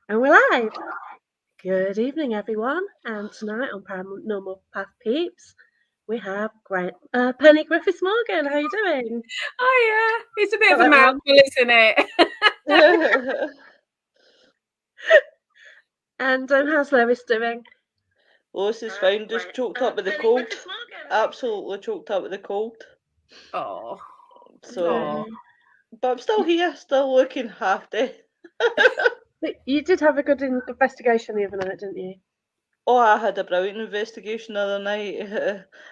And we're live. Good evening, everyone. And tonight on Paranormal Path Peeps, we have Penny Griffiths Morgan. How are you doing? Oh yeah, it's a bit Got of a that wrong? mouthful, isn't it? And how's Lois doing? Lois is fine, just choked up with the cold. Absolutely choked up with the cold. Oh, So, but I'm still here, still looking half dead. You did have a good investigation the other night, didn't you? Oh, I had a brilliant investigation the other night.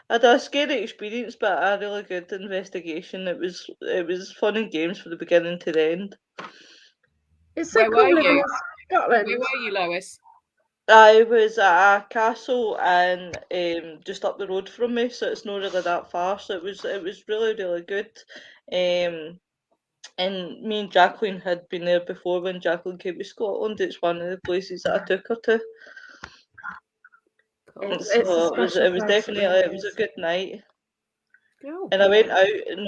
I had a scary experience, but a really good investigation. It was fun and games from the beginning to the end. It's so where cool were living you? in Scotland. Where were you, Lois? I was at a castle and just up the road from me, so it's not really that far. So it was really good. Um, and me and Jacqueline had been there before when Jacqueline came to Scotland. It's one of the places that I took her to. Cool. It's a So special it was place, definitely really it was a is. good night. Cool. And I went out and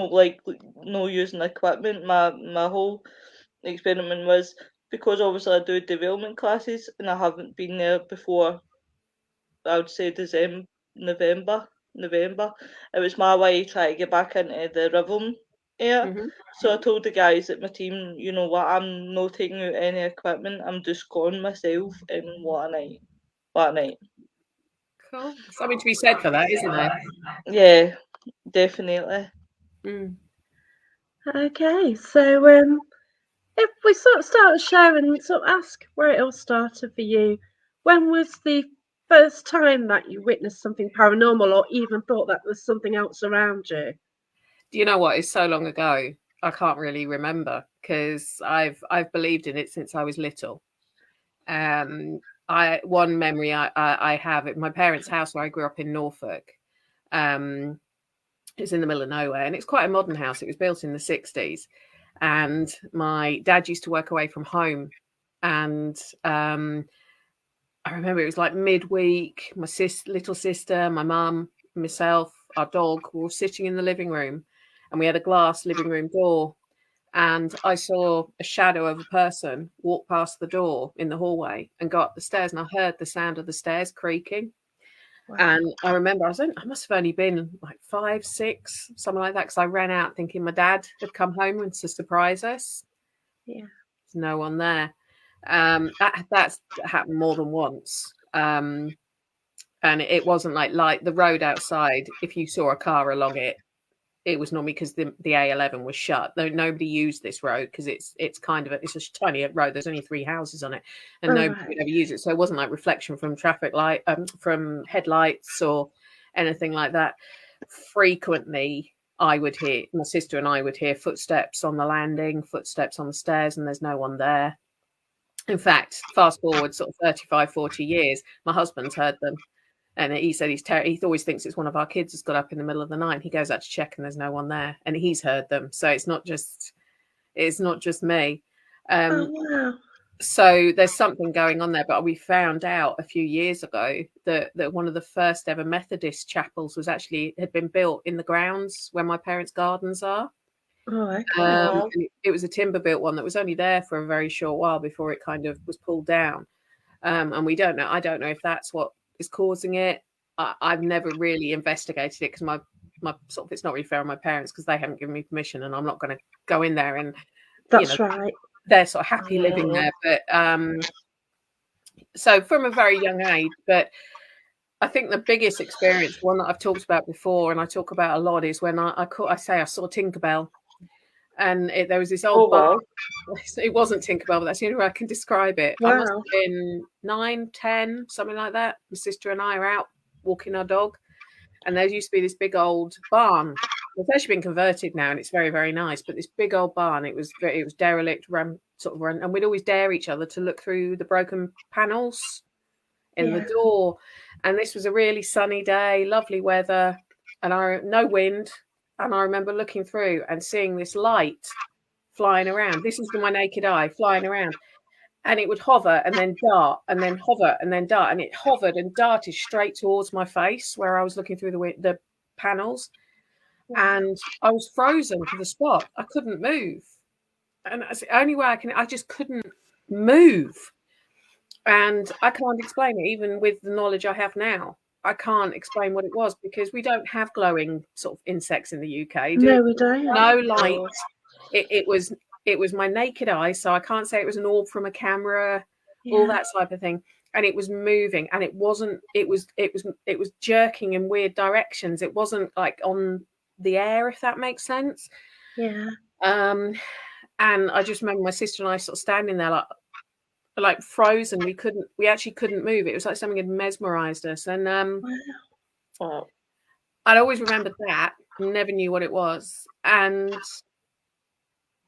no using equipment. My whole experiment was because obviously I do development classes and I haven't been there before. I would say November. It was my way to try to get back into the rhythm air. Mm-hmm. So I told the guys at my team, you know what, I'm not taking out any equipment. I'm just going myself, and what a night! What a night! Cool. Something to be said for that, isn't there? Yeah, definitely. Mm. Okay, so if we sort of start the show and sort of ask where it all started for you, when was the first time that you witnessed something paranormal or even thought that there was something else around you? Do you know what? It's so long ago. I can't really remember because I've believed in it since I was little. One memory I have at my parents' house where I grew up in Norfolk. Um, it's in the middle of nowhere, and it's quite a modern house. It was built in the 60s, and my dad used to work away from home, and I remember it was like midweek. My little sister, my mum, myself, our dog were all sitting in the living room, and we had a glass living room door. And I saw a shadow of a person walk past the door in the hallway and go up the stairs, and I heard the sound of the stairs creaking. Wow. And I remember I must have only been like 5, 6, something like that, because I ran out thinking my dad had come home and to surprise us. Yeah. There's no one there. That's happened more than once. And it wasn't like the road outside. If you saw a car along it, it was normally because the A11 was shut. Though nobody used this road because it's kind of it's a tiny road. There's only 3 houses on it, and nobody would ever use it. So it wasn't like reflection from traffic light, from headlights or anything like that. Frequently, I would hear my sister and I would hear footsteps on the landing, footsteps on the stairs, and there's no one there. In fact, fast forward sort of 35, 40 years, my husband's heard them. And he said he always thinks it's one of our kids has got up in the middle of the night. He goes out to check and there's no one there. And he's heard them. So it's not just me. Oh wow. So there's something going on there. But we found out a few years ago that one of the first ever Methodist chapels had been built in the grounds where my parents' gardens are. Oh, okay. It was a timber built one that was only there for a very short while before it kind of was pulled down. And we don't know. I don't know if that's what is causing it. I've never really investigated it because my sort of it's not really fair on my parents because they haven't given me permission, and I'm not going to go in there. And That's right. they're sort of happy living there. But so from a very young age, but I think the biggest experience, one that I've talked about before, and I talk about a lot, is when I saw Tinkerbell. And there was this old bar. It wasn't Tinkerbell, but that's the only way I can describe it. Wow. I must have been 9, 10, something like that. My sister and I are out walking our dog, and there used to be this big old barn. It's actually been converted now, and it's very, very nice. But this big old barn, it was derelict, run, and we'd always dare each other to look through the broken panels in the door. And this was a really sunny day, lovely weather, and no wind. And I remember looking through and seeing this light flying around. This is with my naked eye flying around. And it would hover and then dart and then hover and then dart. And it hovered and darted straight towards my face where I was looking through the panels. And I was frozen to the spot. I couldn't move. And that's the only way I just couldn't move. And I can't explain it, even with the knowledge I have now. I can't explain what it was because we don't have glowing sort of insects in the UK. No, we don't. No light. It was my naked eye, so I can't say it was an orb from a camera, all that type of thing. And it was moving, and it wasn't. It was jerking in weird directions. It wasn't like on the air, if that makes sense. Yeah. And I just remember my sister and I sort of standing there like frozen. We actually couldn't move. It was like something had mesmerized us. And Wow. I'd always remembered that, never knew what it was. And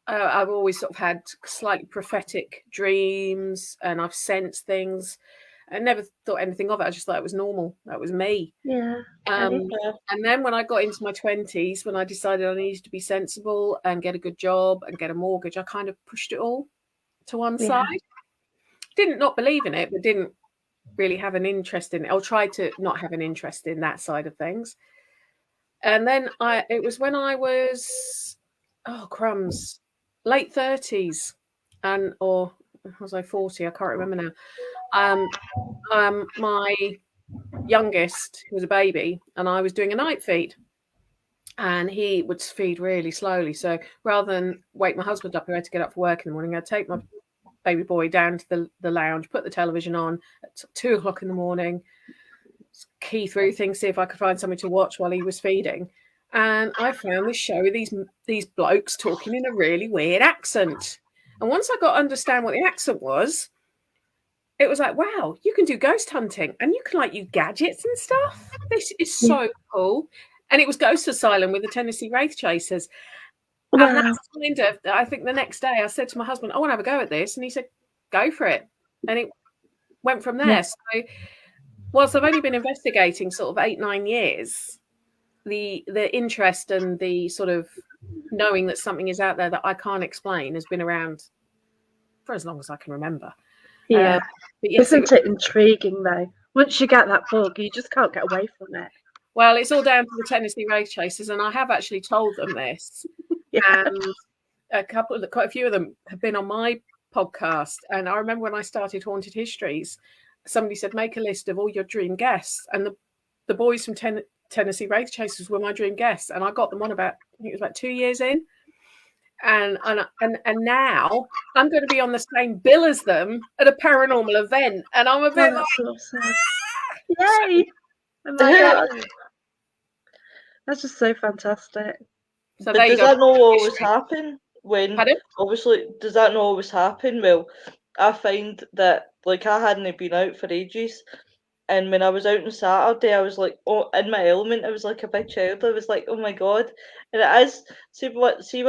I've always sort of had slightly prophetic dreams, and I've sensed things. I never thought anything of it. I just thought it was normal. That was me. Yeah. And then when I got into my 20s, when I decided I needed to be sensible and get a good job and get a mortgage, I kind of pushed it all to one side. Didn't not believe in it, but didn't really have an interest in it. I'll try to not have an interest in that side of things. And then it was when I was, late 30s, or was I 40? I can't remember now. My youngest was a baby, and I was doing a night feed, and he would feed really slowly. So rather than wake my husband up, who had to get up for work in the morning, I'd take my baby boy down to the lounge, put the television on at 2 o'clock in the morning, key through things, see if I could find something to watch while he was feeding. And I found this show with these blokes talking in a really weird accent. And once I got to understand what the accent was, it was like, wow, you can do ghost hunting and you can use gadgets and stuff. This is so cool. And it was Ghost Asylum with the Tennessee Wraith Chasers. Wow. And that's kind of, I think the next day I said to my husband, I want to have a go at this. And he said, go for it. And it went from there. So whilst I've only been investigating sort of 8-9 years, the interest and the sort of knowing that something is out there that I can't explain has been around for as long as I can remember. Yeah. But yes, isn't it intriguing though? Once you get that bug, you just can't get away from it. Well, it's all down to the Tennessee Wraith Chasers, and I have actually told them this. And quite a few of them have been on my podcast. And I remember when I started Haunted Histories, somebody said, make a list of all your dream guests. And the boys from Tennessee Wraith Chasers were my dream guests. And I got them on I think it was about 2 years in. And now I'm going to be on the same bill as them at a paranormal event. And I'm a bit awesome. Yay! Oh my God. That's just so fantastic. So but does that not always happen? Obviously, does that not always happen? Well, I find that I hadn't been out for ages, and when I was out on Saturday, I was like, oh, in my element. I was like a big child. I was like, oh my God. And it is, see once you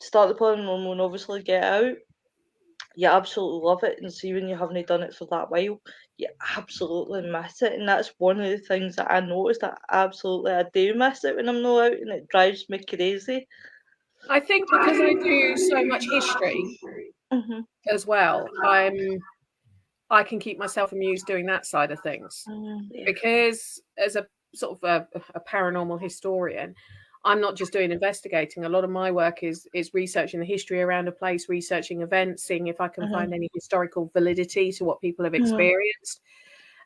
start the paranormal and obviously get out, you absolutely love it. And see when you haven't done it for that while, you absolutely miss it. And that's one of the things that I noticed, that absolutely I do miss it when I'm not out, and it drives me crazy. I think because I do so much history as well, I can keep myself amused doing that side of things. Because as a sort of a paranormal historian, I'm not just doing investigating. A lot of my work is researching the history around a place, researching events, seeing if I can find any historical validity to what people have experienced.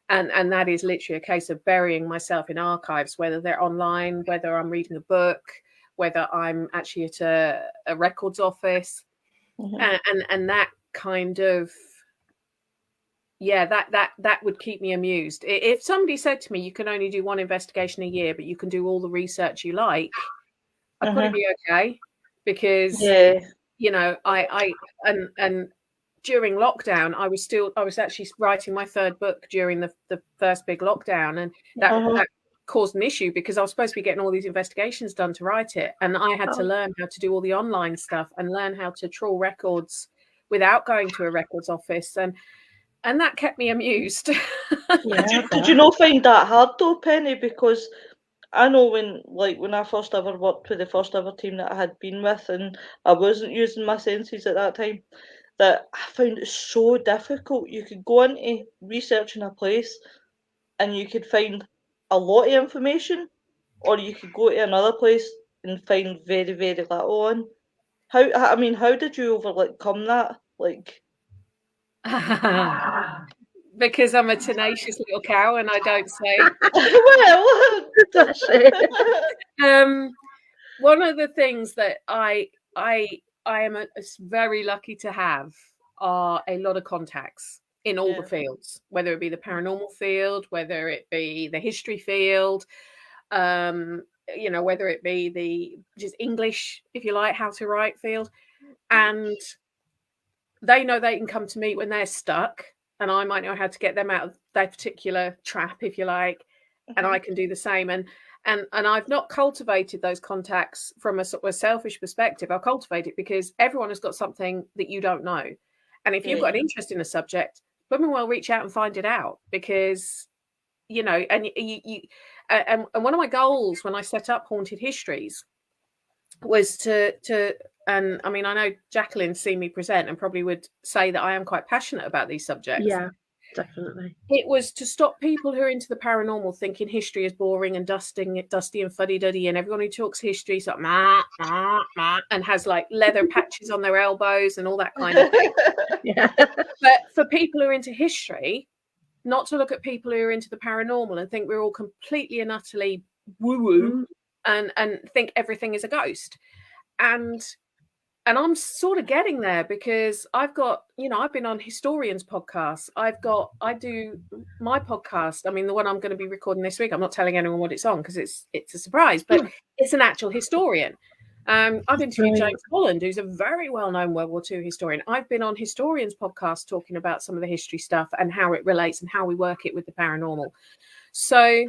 And that is literally a case of burying myself in archives, whether they're online, whether I'm reading a book, whether I'm actually at a records office. And that kind of, that would keep me amused. If somebody said to me, you can only do one investigation a year, but you can do all the research you like, I'd probably be okay. Because, you know, I during lockdown, I was actually writing my third book during the first big lockdown. And that caused an issue because I was supposed to be getting all these investigations done to write it. And I had to learn how to do all the online stuff and learn how to trawl records without going to a records office. And that kept me amused. Did you not find that hard though, Penny? Because I know when I first ever worked with the first ever team that I had been with, and I wasn't using my senses at that time, that I found it so difficult. You could go into researching a place and you could find a lot of information, or you could go to another place and find very, very little on. How did you overcome that? Because I'm a tenacious little cow and I don't say. Well, One of the things that I am very lucky to have are a lot of contacts in all the fields, whether it be the paranormal field, whether it be the history field, you know, whether it be the just English, if you like, how to write field. And they know they can come to me when they're stuck, and I might know how to get them out of their particular trap, if you like, and I can do the same. And I've not cultivated those contacts from a sort of selfish perspective. I'll cultivate it because everyone has got something that you don't know. And if you've got an interest in a subject, women will reach out and find it out, because, you know, and and one of my goals when I set up Haunted Histories was to and I mean, I know Jacqueline's seen me present and probably would say that I am quite passionate about these subjects. Yeah, definitely. It was to stop people who are into the paranormal thinking history is boring and dusty and fuddy-duddy, and everyone who talks history is like, and has like leather patches on their elbows and all that kind of thing. Yeah. But for people who are into history, not to look at people who are into the paranormal and think we're all completely and utterly woo-woo and think everything is a ghost. And I'm sort of getting there, because I've got, you know, I've been on historians' podcasts. I do my podcast. I mean, the one I'm going to be recording this week, I'm not telling anyone what it's on because it's a surprise, but it's an actual historian. I've interviewed James Holland, who's a very well-known World War II historian. I've been on historians' podcasts talking about some of the history stuff and how it relates and how we work it with the paranormal. So,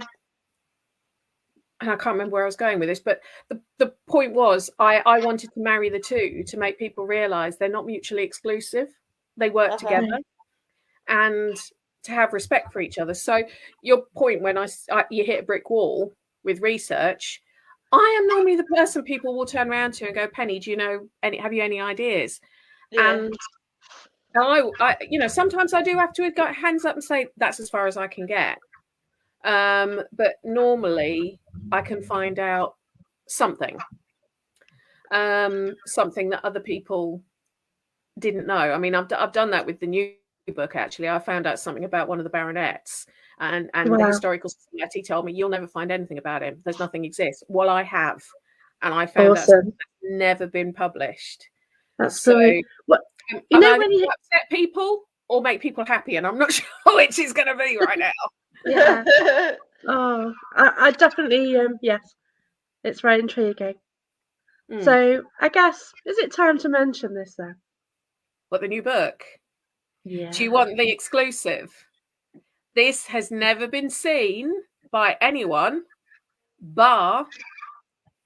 and I can't remember where I was going with this, but the point was I wanted to marry the two to make people realize they're not mutually exclusive. They work together, and to have respect for each other. So your point when you hit a brick wall with research, I am normally the person people will turn around to and go, Penny, do you know have you any ideas? And I you know, sometimes I do have to go hands up and say that's as far as I can get. But normally I can find out something that other people didn't know. I mean, I've done that with the new book. Actually, I found out something about one of the baronets, and the historical society told me you'll never find anything about him. There's nothing exists. Well, I have, and I found out something that's never been published. That's so. Well, you know, when you upset people or make people happy, and I'm not sure which is going to be right now. Yeah. Oh, I definitely yes, it's very intriguing. So I guess, is it time to mention this then? What, the new book? Yeah. Do you want the exclusive? This has never been seen by anyone bar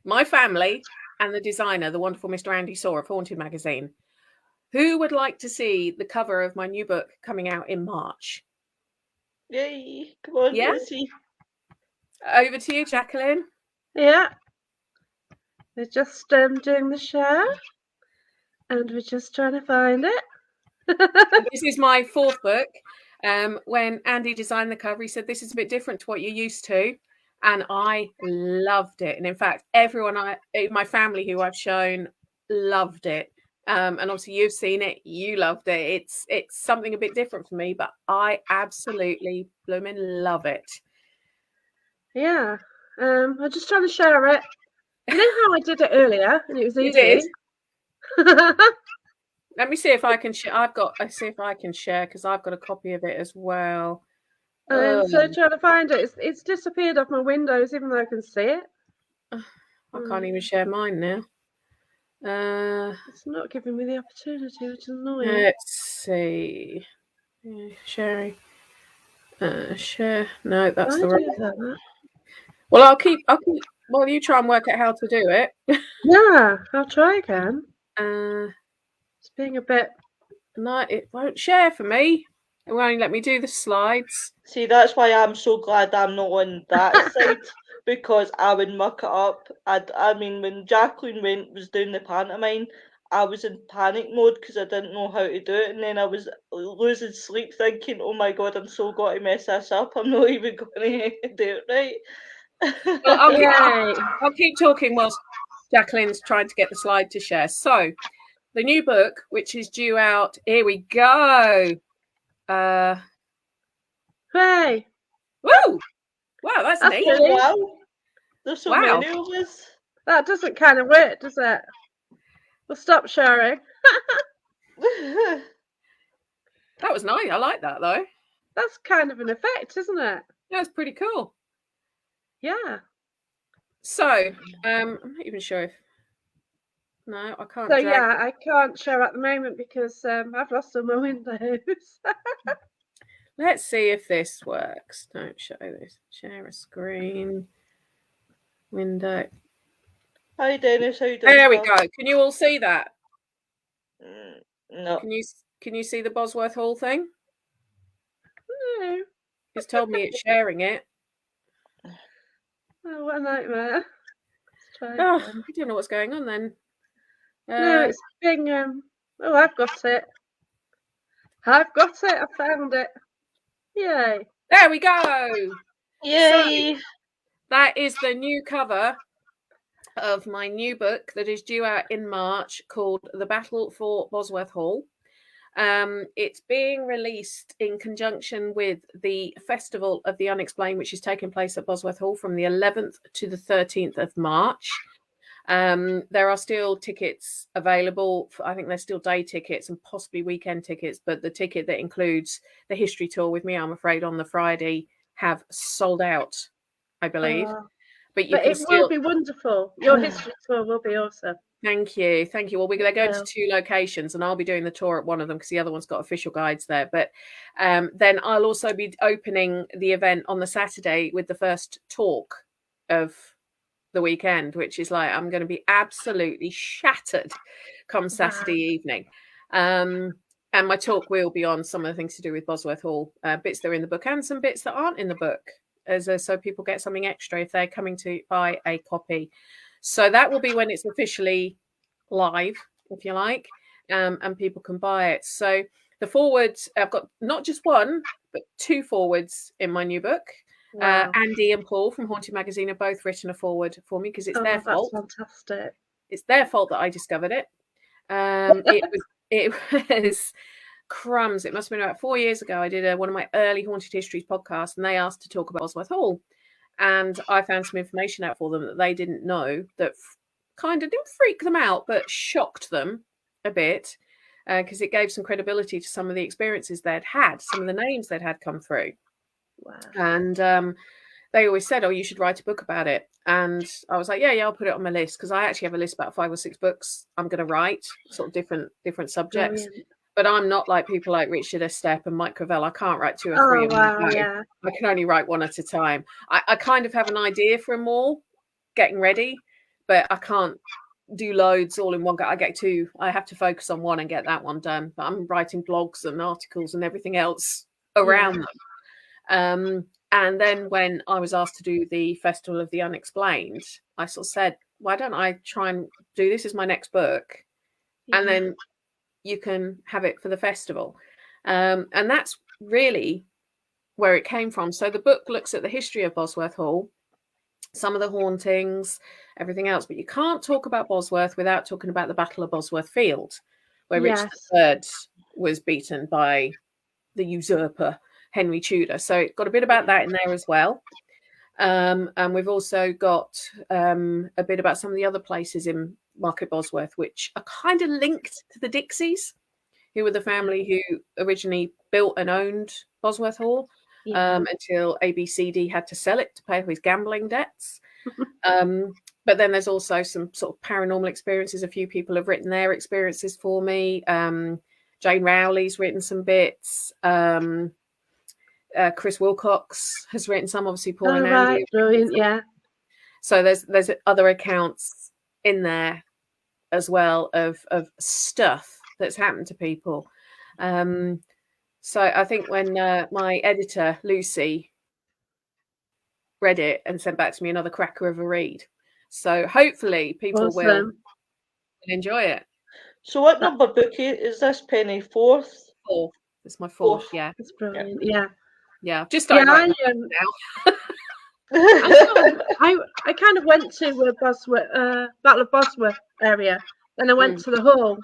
my family and the designer, the wonderful Mr. Andy Saw of Haunted Magazine. Who would like to see the cover of my new book coming out in March? Yay! Come on, let's see. Over to you, Jacqueline. Yeah. We're just doing the share, and we're just trying to find it. This is my fourth book. When Andy designed the cover, he said this is a bit different to what you're used to, and I loved it. And in fact, everyone in my family who I've shown loved it. And obviously you've seen it, you loved it. It's something a bit different for me, but I absolutely blooming love it. Yeah. I'm just trying to share it. You know how I did it earlier, and it was easy. You did. Let me see if I can share. I see if I can share, because I've got a copy of it as well. So trying to find it. It's disappeared off my windows, even though I can see it. I can't even share mine now. It's not giving me the opportunity, which is annoying. Let's see. Sharing. Share. No, that's the wrong. Well, I'll keep. Well, you try and work out how to do it. Yeah, I'll try again. It's being a bit. No, it won't share for me. It won't only let me do the slides. See, that's why I'm so glad I'm not on that side, because I would muck it up. I mean, when Jacqueline was doing the pantomime, I was in panic mode because I didn't know how to do it, and then I was losing sleep thinking, oh my god, I'm so going to mess this up. I'm not even going to do it right. Well, I'll keep talking whilst Jacqueline's trying to get the slide to share. So, the new book, which is due out, here we go. Hey, Woo! Wow, that's That's neat. good. Oh, wow. There's so Wow. many of us. that doesn't kind of work, does it? We'll stop sharing. That was nice. I like that though. That's kind of an effect, isn't it? That's pretty cool. Yeah. So, I'm not even sure if. No, I can't. So drag yeah, I can't share at the moment because I've lost all my windows. Let's see if this works. Don't show this. Share a screen. Window. Hi, Dennis. How you doing? There we pal? go. Can you all see that? No. Can you see the Bosworth Hall thing? No. It's told me it's sharing it. Oh, what a nightmare. Let's try Oh, again. I don't know what's going on then. No, it's being oh, I've got it. I've got it. I found it. Yay. There we go. Yay! So, that is the new cover of my new book that is due out in March called The Battle for Bosworth Hall. It's being released in conjunction with the Festival of the Unexplained, which is taking place at Bosworth Hall from the 11th to the 13th of March. There are still tickets available. I think there's still day tickets and possibly weekend tickets, but the ticket that includes the history tour with me, I'm afraid, on the Friday have sold out, I believe. But it will be wonderful. Your history tour will be awesome. Thank you. Well, they're going to 2 locations, and I'll be doing the tour at one of them because the other one's got official guides there. But then I'll also be opening the event on the Saturday with the first talk of the weekend, which is like I'm going to be absolutely shattered come Saturday evening. And my talk will be on some of the things to do with Bosworth Hall, bits that are in the book and some bits that aren't in the book, so people get something extra if they're coming to buy a copy. So that will be when it's officially live, if you like, and people can buy it. So the forwards, I've got not just one, but 2 forwards in my new book. Wow. Andy and Paul from Haunted Magazine have both written a forward for me because it's their fault. That's fantastic. It's their fault that I discovered it. It was crumbs. It must have been about 4 years ago. I did one of my early Haunted Histories podcasts, and they asked to talk about Bosworth Hall. And I found some information out for them that they didn't know that kind of didn't freak them out, but shocked them a bit because it gave some credibility to some of the experiences they'd had, some of the names they'd had come through. Wow. And they always said, oh, you should write a book about it. And I was like, yeah, I'll put it on my list because I actually have a list about 5 or 6 books I'm going to write, sort of different subjects. Brilliant. But I'm not like people like Richard Estep and Mike Cravell. I can't write 2 or 3 of them. Yeah. I can only write 1 at a time. I kind of have an idea for them all, getting ready, but I can't do loads all in one go. I have to focus on one and get that one done. But I'm writing blogs and articles and everything else around them. And then when I was asked to do the Festival of the Unexplained, I sort of said, why don't I try and do this as my next book? Yeah. And then you can have it for the festival. And that's really where it came from. So the book looks at the history of Bosworth Hall, some of the hauntings, everything else. But you can't talk about Bosworth without talking about the Battle of Bosworth Field, where Richard III was beaten by the usurper, Henry Tudor. So it got a bit about that in there as well. And we've also got a bit about some of the other places in Market Bosworth, which are kind of linked to the Dixies, who were the family who originally built and owned Bosworth Hall until ABCD had to sell it to pay for his gambling debts. But then there's also some sort of paranormal experiences. A few people have written their experiences for me. Jane Rowley's written some bits. Chris Wilcox has written some, obviously Paul and Andy. Brilliant, yeah. So there's other accounts in there as well of stuff that's happened to people. So I think when my editor Lucy read it and sent back to me, another cracker of a read. So hopefully people will enjoy it. So what number book is this, Penny? 4th? 4th. It's my 4th. Yeah. It's brilliant. Yeah. Just started writing now. I kind of went to Bosworth, Battle of Bosworth area. Then I went to the hall,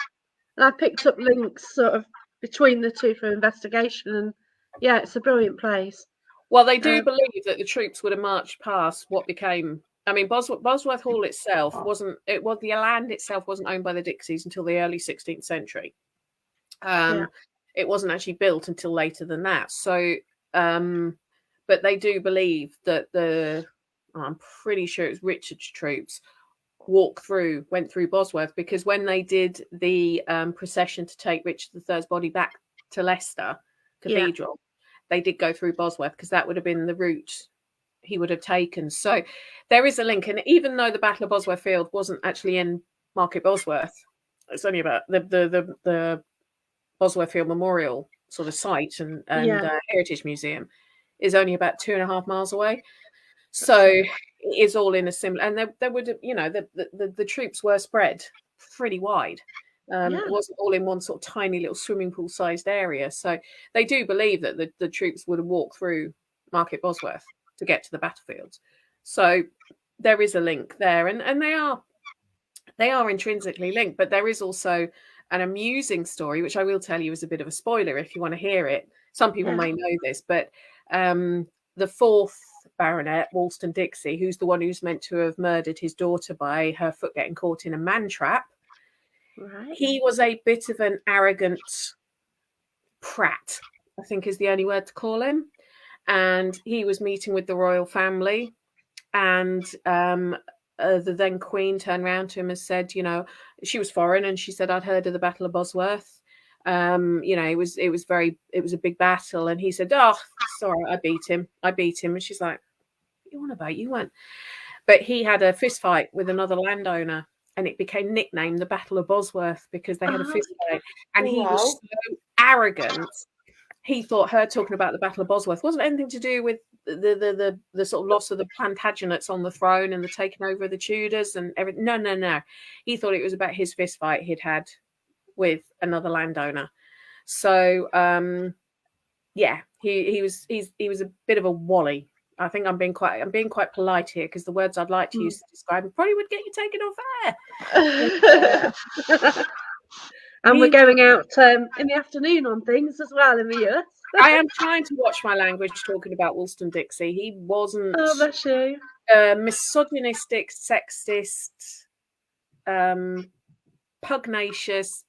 and I picked up links sort of between the two for investigation. And yeah, it's a brilliant place. Well, they do believe that the troops would have marched past what became. I mean, Bosworth Hall itself wasn't. It was the land itself wasn't owned by the Dixies until the early 16th century. It wasn't actually built until later than that. So, but they do believe that I'm pretty sure it was Richard's troops went through Bosworth, because when they did the procession to take Richard III's body back to Leicester Cathedral, they did go through Bosworth, because that would have been the route he would have taken. So there is a link. And even though the Battle of Bosworth Field wasn't actually in Market Bosworth, it's only about the Bosworth Field Memorial sort of site and Heritage Museum is only about 2.5 miles away. So it is all in a similar, and there would, the troops were spread pretty wide. It wasn't all in one sort of tiny little swimming pool sized area. So they do believe that the troops would have walked through Market Bosworth to get to the battlefields. So there is a link there, and they are intrinsically linked. But there is also an amusing story, which I will tell you is a bit of a spoiler if you want to hear it. Some people may know this, but the fourth Baronet, Wollstonecraft Dixie, who's the one who's meant to have murdered his daughter by her foot getting caught in a man trap, he was a bit of an arrogant prat, I think is the only word to call him. And he was meeting with the royal family, and the then Queen turned around to him and said, she was foreign, and she said, I'd heard of the Battle of Bosworth. It was a big battle, and he said, oh, sorry, I beat him. And she's like, what you on about? You weren't. But he had a fist fight with another landowner, and it became nicknamed the Battle of Bosworth because they had a fist fight. And he was so arrogant. He thought her talking about the Battle of Bosworth wasn't anything to do with the sort of loss of the Plantagenets on the throne and the taking over of the Tudors and everything. No. He thought it was about his fist fight he'd had with another landowner. So he was a bit of a wally. I think I'm being quite polite here, because the words I'd like to use to describe him probably would get you taken off air. And we're going out in the afternoon on things as well in the US. I am trying to watch my language talking about Wollstonecraft Dixie. He wasn't misogynistic, sexist, pugnacious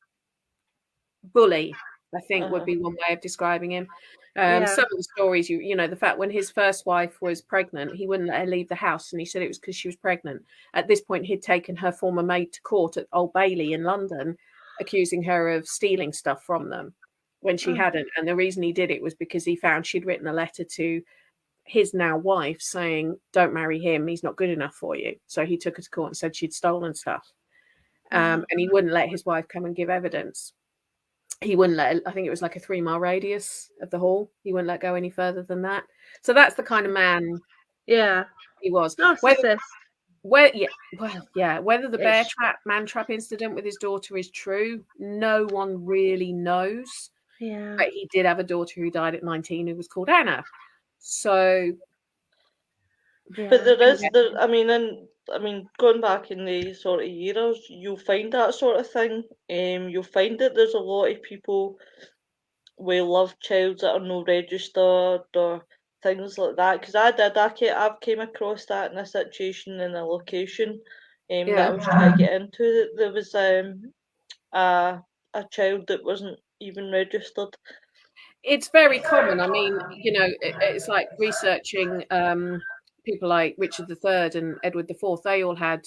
bully, I think would be one way of describing him. Some of the stories, the fact when his first wife was pregnant, he wouldn't let her leave the house, and he said it was because she was pregnant. At this point, he'd taken her former maid to court at Old Bailey in London, accusing her of stealing stuff from them when she hadn't. And the reason he did it was because he found she'd written a letter to his now wife saying, don't marry him, he's not good enough for you. So he took her to court and said she'd stolen stuff. And he wouldn't let his wife come and give evidence. He wouldn't let, I think it was like a 3-mile radius of the hall. He wouldn't let go any further than that. So that's the kind of man he was. Narcissist. Whether the man trap incident with his daughter is true, no one really knows. Yeah. But he did have a daughter who died at 19 who was called Anna. So, but there is, going back in the sort of years, you'll find that sort of thing. You'll find that there's a lot of people with love childs that are no registered or things like that. Because I've came across that in a situation in a location that I was trying to get into. That there was a child that wasn't even registered. It's very common. I mean, it's like researching people like Richard III and Edward IV. They all had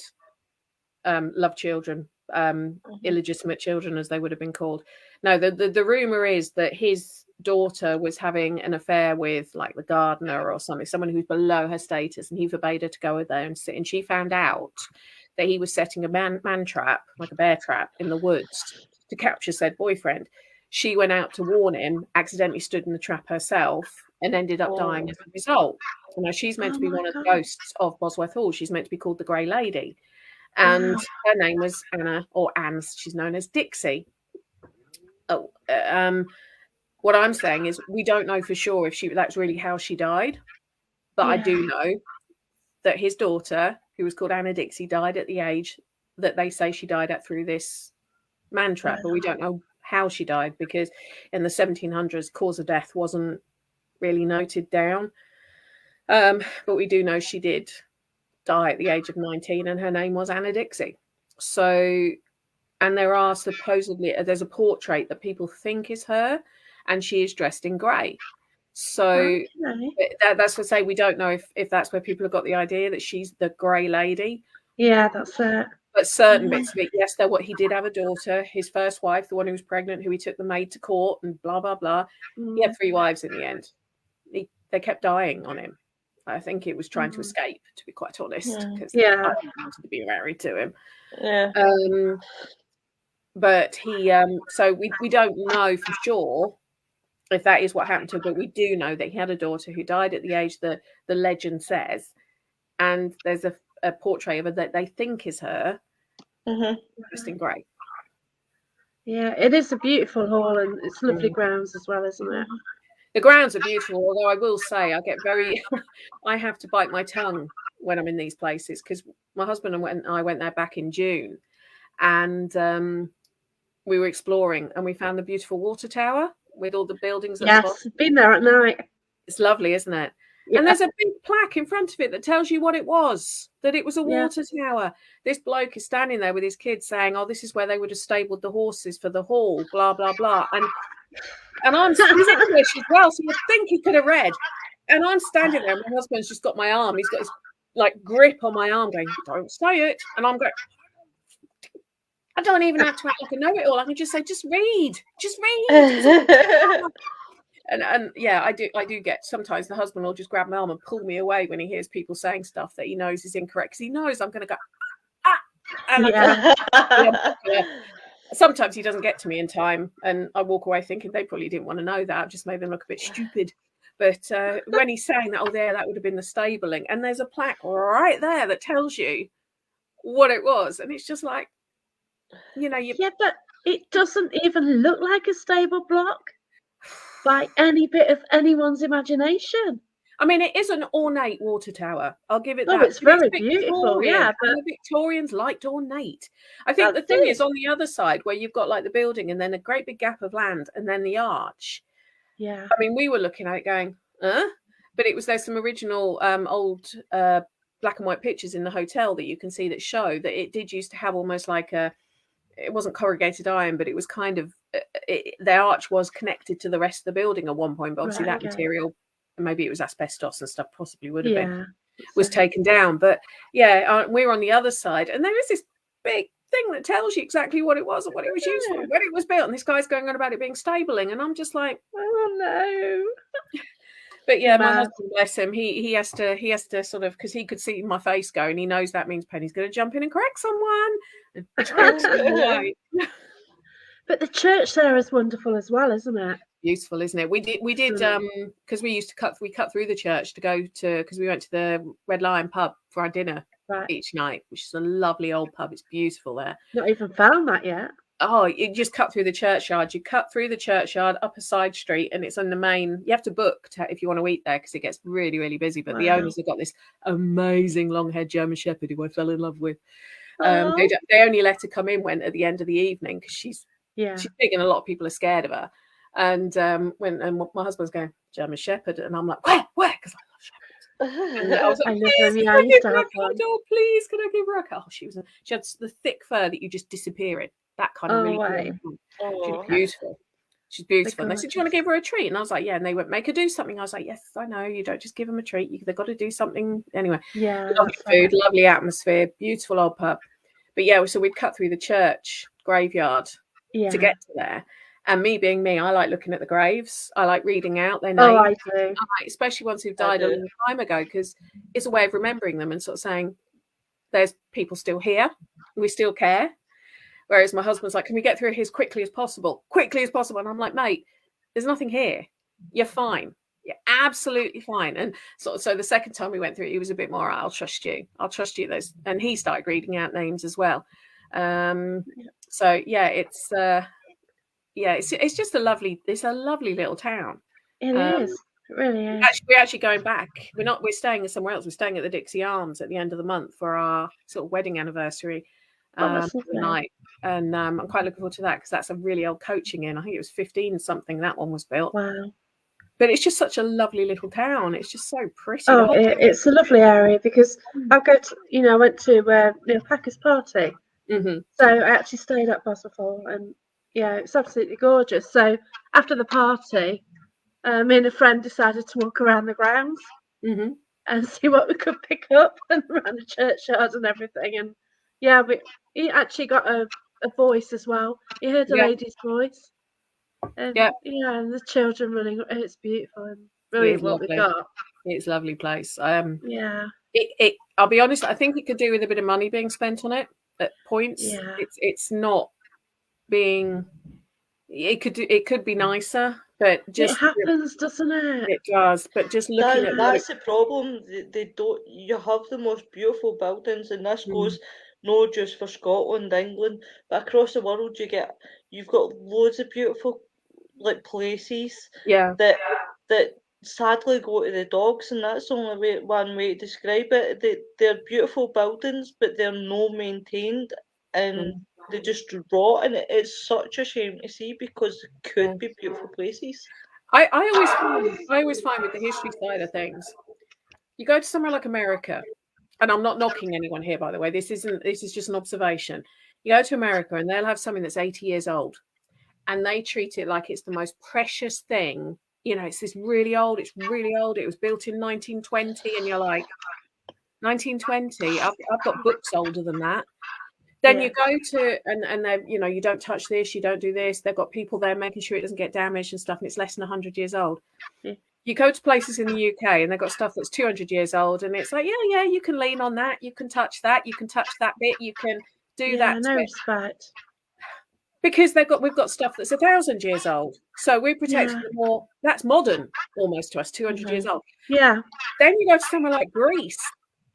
love children, illegitimate children, as they would have been called. No, the rumor is that his daughter was having an affair with like the gardener or something, someone who's below her status, and he forbade her to go there and sit. And she found out that he was setting a man trap, like a bear trap, in the woods to capture said boyfriend. She went out to warn him, accidentally stood in the trap herself, and ended up dying as a result. She's meant to be one of the ghosts of Bosworth Hall. She's meant to be called the Grey Lady. And her name was Anna, or Anne, she's known as Dixie. What I'm saying is we don't know for sure if that's really how she died. But I do know that his daughter, who was called Anna Dixie, died at the age that they say she died at through this man trap. But we don't know how she died, because in the 1700s, cause of death wasn't really noted down. But we do know she did die at the age of 19, and her name was Anna Dixie. So, and there are supposedly, there's a portrait that people think is her, and she is dressed in grey. So that's to say, we don't know if that's where people have got the idea that she's the grey lady. Yeah, that's it. But certain bits of it, yes, he did have a daughter, his first wife, the one who was pregnant, who he took the maid to court and blah, blah, blah. He had 3 wives in the end. They kept dying on him. I think it was trying to escape, to be quite honest, because they wanted to be married to him. Yeah. But he, so we don't know for sure if that is what happened to him, but we do know that he had a daughter who died at the age that the legend says, and there's a portrait of her that they think is her, just in grey. Yeah, it is a beautiful hall, and it's lovely grounds as well, isn't it? The grounds are beautiful, although I will say I get very, I have to bite my tongue when I'm in these places, because my husband and I went there back in June, and we were exploring, and we found the beautiful water tower with all the buildings at the bottom. Yes, been there at night. It's lovely, isn't it? Yeah. And there's a big plaque in front of it that tells you what it was, that it was a water tower. This bloke is standing there with his kids saying, oh, this is where they would have stabled the horses for the hall, blah, blah, blah. And I'm he's English as well, so you'd think he could have read. And I'm standing there, and my husband's just got my arm. He's got his grip on my arm, going, "Don't say it." And I'm going, I don't even have to act like I know it all. I can just say, "Just read, just read." and yeah, I do get sometimes the husband will just grab my arm and pull me away when he hears people saying stuff that he knows is incorrect, because he knows I'm going to go and sometimes he doesn't get to me in time, and I walk away thinking they probably didn't want to know that. I've just made them look a bit stupid. But when he's saying that, that would have been the stabling, and there's a plaque right there that tells you what it was, and it's just like, but it doesn't even look like a stable block by any bit of anyone's imagination. I mean, it is an ornate water tower. I'll give it that. It's very beautiful, yeah. But the Victorians liked ornate. I think the thing is on the other side, where you've got the building and then a great big gap of land and then the arch. Yeah. I mean, we were looking at it going, but there's some original old black and white pictures in the hotel that you can see that show that it did used to have almost like it wasn't corrugated iron, but it was kind of, the arch was connected to the rest of the building at one point, but obviously that material, maybe it was asbestos and stuff, possibly would have been, was taken down. But yeah, we're on the other side, and there is this big thing that tells you exactly what it was and what it was used for, when it was built, and this guy's going on about it being stabling, and I'm just like, oh no. But yeah, my husband, bless him, he has to sort of, because he could see my face go, and he knows that means Penny's going to jump in and correct someone. But the church there is wonderful as well, isn't it? Beautiful, isn't it? We did because we cut through the church to go to, because we went to the Red Lion pub for our dinner each night, which is a lovely old pub. It's beautiful there. Not even found that yet. Oh, you just cut through the churchyard. You cut through the churchyard up a side street, and it's on the main. You have to book if you want to eat there, because it gets really, really busy. But the owners have got this amazing long-haired German Shepherd who I fell in love with. They only let her come in at the end of the evening, because she's big and a lot of people are scared of her. And when my husband's going, German Shepherd, and I'm like, where? Because I love shepherds. And I was like, please, can I give her a cut? She had the thick fur that you just disappear in. That kind of really she's beautiful. She's beautiful. And they said, do you want to give her a treat? And I was like, yeah. And they went, make her do something. I was like, yes, I know. You don't just give them a treat. They've got to do something. Anyway, lovely food, lovely atmosphere, beautiful old pub. But yeah, so we'd cut through the church graveyard to get to there. And me being me, I like looking at the graves. I like reading out their names. Oh, I do. Especially ones who've died a long time ago, because it's a way of remembering them and sort of saying, there's people still here. We still care. Whereas my husband's like, can we get through here as quickly as possible? Quickly as possible. And I'm like, mate, there's nothing here. You're fine. You're absolutely fine. And so the second time we went through it, he was a bit more, I'll trust you. I'll trust you. And he started reading out names as well. So yeah, it's just a lovely little town. It is. It really is. We're actually going back. We're staying somewhere else. We're staying at the Dixie Arms at the end of the month for our sort of wedding anniversary. That's night. and I'm quite looking forward to that because that's a really old coaching inn. I think it was 15 something that one was built. Wow. But it's just such a lovely little town. It's just so pretty. Oh, it's a lovely area because I went to Neil Packer's party. Mm-hmm. So I actually stayed at Bosworth, and yeah, it's absolutely gorgeous. So after the party, me and a friend decided to walk around the grounds Mm-hmm. and see what we could pick up and around the churchyard and everything. And yeah, he actually got a voice as well. He heard a lady's voice. And and the children running. It's beautiful and brilliant what we got. It's a lovely place. Yeah. I'll be honest, I think it could do with a bit of money being spent on it at points. Yeah. It's not being. It could be nicer, but just it happens, doesn't it? It does, but just looking at that's the problem. They don't. You have the most beautiful buildings, and this goes not just for Scotland, England, but across the world. You've got loads of beautiful places. Yeah. That sadly go to the dogs, and that's the only one way to describe it. They're beautiful buildings, but they're not maintained, and they just rot, and it's such a shame to see because they could be beautiful places. I always find with the history side of things, you go to somewhere like America, and I'm not knocking anyone here, by the way. This is just an observation. You go to America and they'll have something that's 80 years old, and they treat it like it's the most precious thing. You know, it's really old. It was built in 1920, and you're like, 1920? I've got books older than that. Then you go to, and they, you don't touch this, you don't do this. They've got people there making sure it doesn't get damaged and stuff, and it's less than 100 years old. Yeah. You go to places in the UK, and they've got stuff that's 200 years old, and it's like, yeah, you can lean on that, you can touch that bit, you can do that. No respect. Because we've got stuff that's 1,000 years old, so we're protecting the more. That's modern, almost to us, 200 years old. Yeah. Then you go to somewhere like Greece,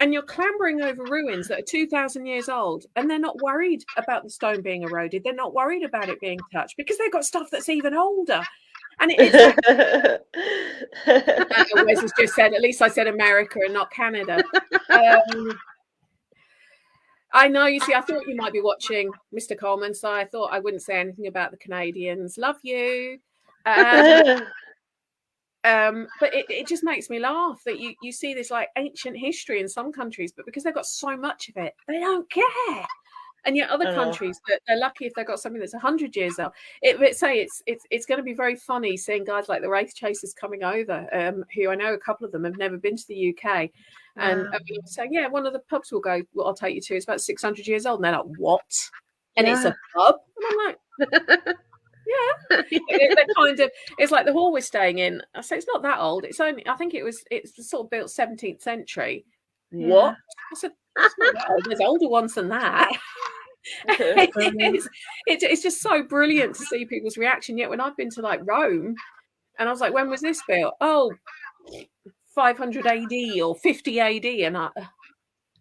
and you're clambering over ruins that are 2,000 years old, and they're not worried about the stone being eroded. They're not worried about it being touched because they've got stuff that's even older. And it's Wes has just said, at least I said America and not Canada. I know, you see, I thought you might be watching Mr. Coleman, so I thought I wouldn't say anything about the Canadians. Love you. But it just makes me laugh that you see this like ancient history in some countries, but because they've got so much of it, they don't care. And yet other countries, they're lucky if they've got something that's 100 years old. It's going to be very funny seeing guys like the Wraith Chasers coming over, who I know a couple of them have never been to the UK. And saying, yeah, one of the pubs will go, well, I'll take you to, it's about 600 years old. And they're like, what? And it's a pub? And I'm like, yeah. They're kind of, it's like the hall we're staying in. I say it's not that old. It's sort of built 17th century. Yeah. What? I said, it's not that old. There's older ones than that. It's just so brilliant to see people's reaction. Yet when I've been to like Rome, and I was like, when was this built? Oh, 500 AD or 50 AD,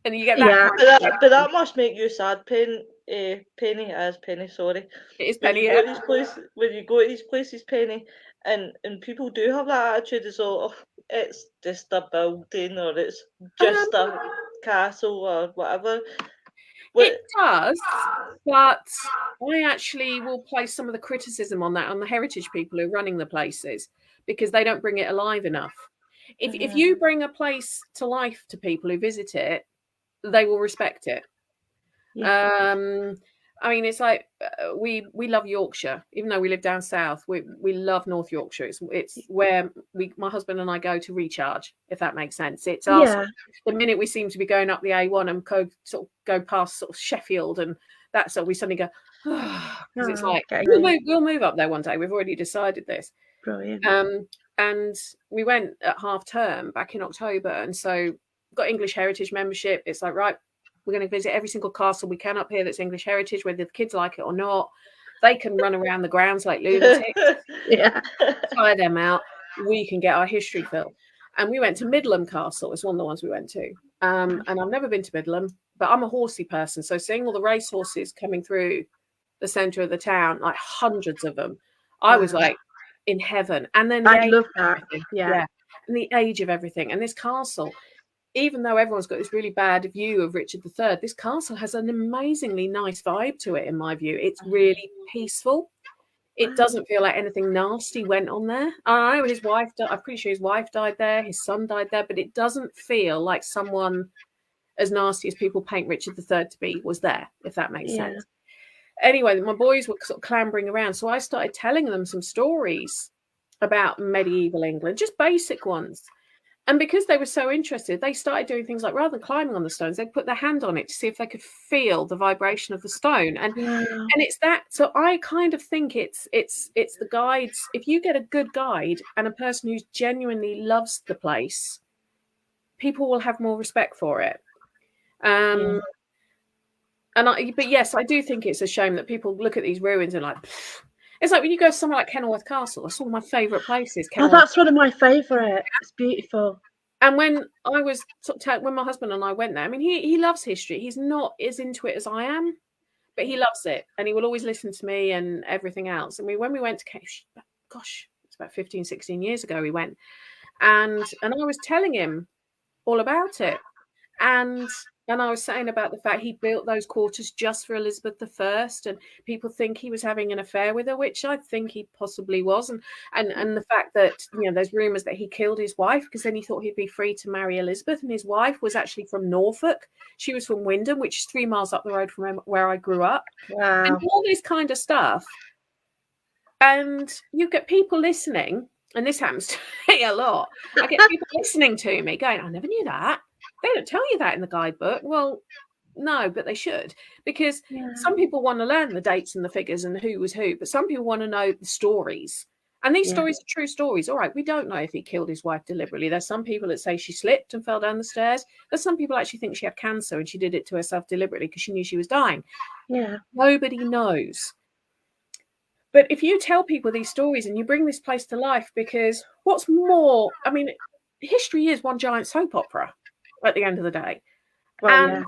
and you get that. But that must make you sad, Penny. Sorry. It is Penny. When you go to these places, Penny, and people do have that attitude as well. Oh, it's just a building, or it's just a castle, or whatever. It does, but I actually will place some of the criticism on the heritage people who are running the places, because they don't bring it alive enough. If you bring a place to life to people who visit it, they will respect it. Yeah. I mean, it's like we love Yorkshire, even though we live down south. We love North Yorkshire. It's where my husband and I go to recharge, if that makes sense. It's the minute we seem to be going up the A1 and go past sort of Sheffield, and that's so we suddenly go, because it's like we'll move up there one day. We've already decided this. Brilliant. And we went at half term back in October, and so got English Heritage membership. It's like, right, we're going to visit every single castle we can up here that's English Heritage, whether the kids like it or not. They can run around the grounds like lunatics. Tire them out. We can get our history filled. And we went to Midland Castle. It's one of the ones we went to. And I've never been to Midland, but I'm a horsey person. So seeing all the race horses coming through the centre of the town, like hundreds of them, I was like in heaven. And then I love that. Yeah. And the age of everything. And this castle, even though everyone's got this really bad view of Richard III, this castle has an amazingly nice vibe to it, in my view. It's really peaceful. It doesn't feel like anything nasty went on there. I know his wife, I'm pretty sure his wife died there, his son died there, but it doesn't feel like someone as nasty as people paint Richard III to be was there, if that makes sense. Anyway, my boys were sort of clambering around, so I started telling them some stories about medieval England, just basic ones. And because they were so interested, they started doing things like, rather than climbing on the stones, they'd put their hand on it to see if they could feel the vibration of the stone. And it's that. So I kind of think it's the guides. If you get a good guide and a person who genuinely loves the place, people will have more respect for it. But yes, I do think it's a shame that people look at these ruins and like, pfft. It's like when you go somewhere like Kenilworth Castle. That's one of my favourite places. That's one of my favourite. It's beautiful. And when I was when my husband and I went there, I mean, he loves history. He's not as into it as I am, but he loves it, and he will always listen to me and everything else. And when we went to gosh, it's about 15, 16 years ago we went, and I was telling him all about it, and I was saying about the fact he built those quarters just for Elizabeth I, and people think he was having an affair with her, which I think he possibly was, and the fact that, you know, there's rumours that he killed his wife because then he thought he'd be free to marry Elizabeth, and his wife was actually from Norfolk. She was from Wyndham, which is 3 miles up the road from where I grew up. Wow. And all this kind of stuff. And you get people listening, and this happens to me a lot. I get people listening to me going, I never knew that. They don't tell you that in the guidebook. Well, no, but they should, because some people want to learn the dates and the figures and who was who, but some people want to know the stories. And these stories are true stories. All right, we don't know if he killed his wife deliberately. There's some people that say she slipped and fell down the stairs. There's some people actually think she had cancer and she did it to herself deliberately because she knew she was dying. Yeah. Nobody knows. But if you tell people these stories and you bring this place to life, because what's more, I mean, history is one giant soap opera at the end of the day. Well,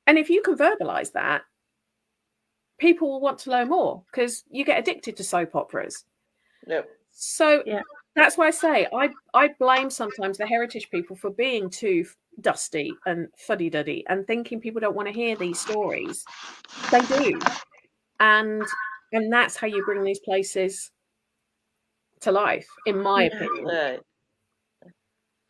and if you can verbalize that, people will want to learn more because you get addicted to soap operas. Yep. So that's why I say I blame sometimes the heritage people for being too dusty and fuddy-duddy and thinking people don't want to hear these stories. They do. And that's how you bring these places to life, in my opinion. Right.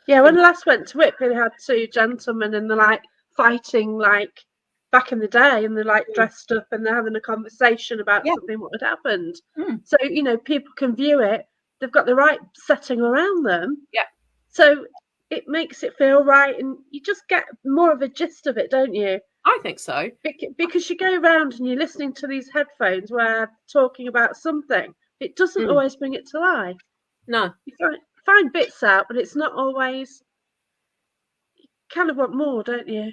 Yeah, when I last went to Whitby, they had 2 gentlemen and they're like fighting like back in the day, and they're like dressed up and they're having a conversation about something what had happened. So, you know, people can view it. They've got the right setting around them. Yeah. So it makes it feel right, and you just get more of a gist of it, don't you? I think so. Because you go around and you're listening to these headphones where they're talking about something. It doesn't always bring it to life. No. You find bits out, but it's not always. You kind of want more, don't you?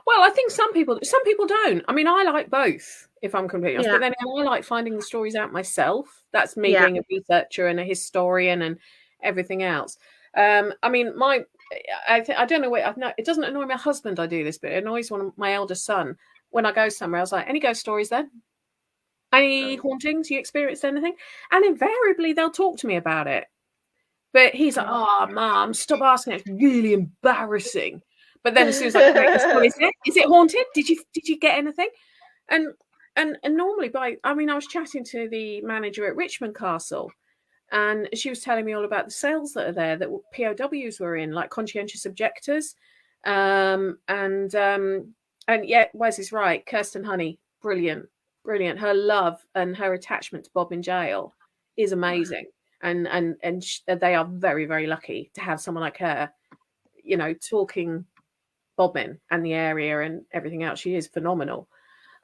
Well, I think some people don't. I mean, I like both, if I'm completely honest. But then I like finding the stories out myself. That's me being a researcher and a historian and everything else. I mean, I don't know. It doesn't annoy my husband I do this, but it annoys my eldest son. When I go somewhere, I was like, any ghost stories then? Any hauntings? You experienced anything? And invariably, they'll talk to me about it. But he's like, oh, Mum, stop asking. It's really embarrassing. But then as soon as I create a story, is it haunted? Did you get anything? And normally I was chatting to the manager at Richmond Castle, and she was telling me all about the cells that are there that POWs were in, like conscientious objectors. And Wes is right. Kirsten Honey, brilliant. Her love and her attachment to Bob in jail is amazing. And they are very, very lucky to have someone like her, you know, talking Bobbin and the area and everything else. She is phenomenal.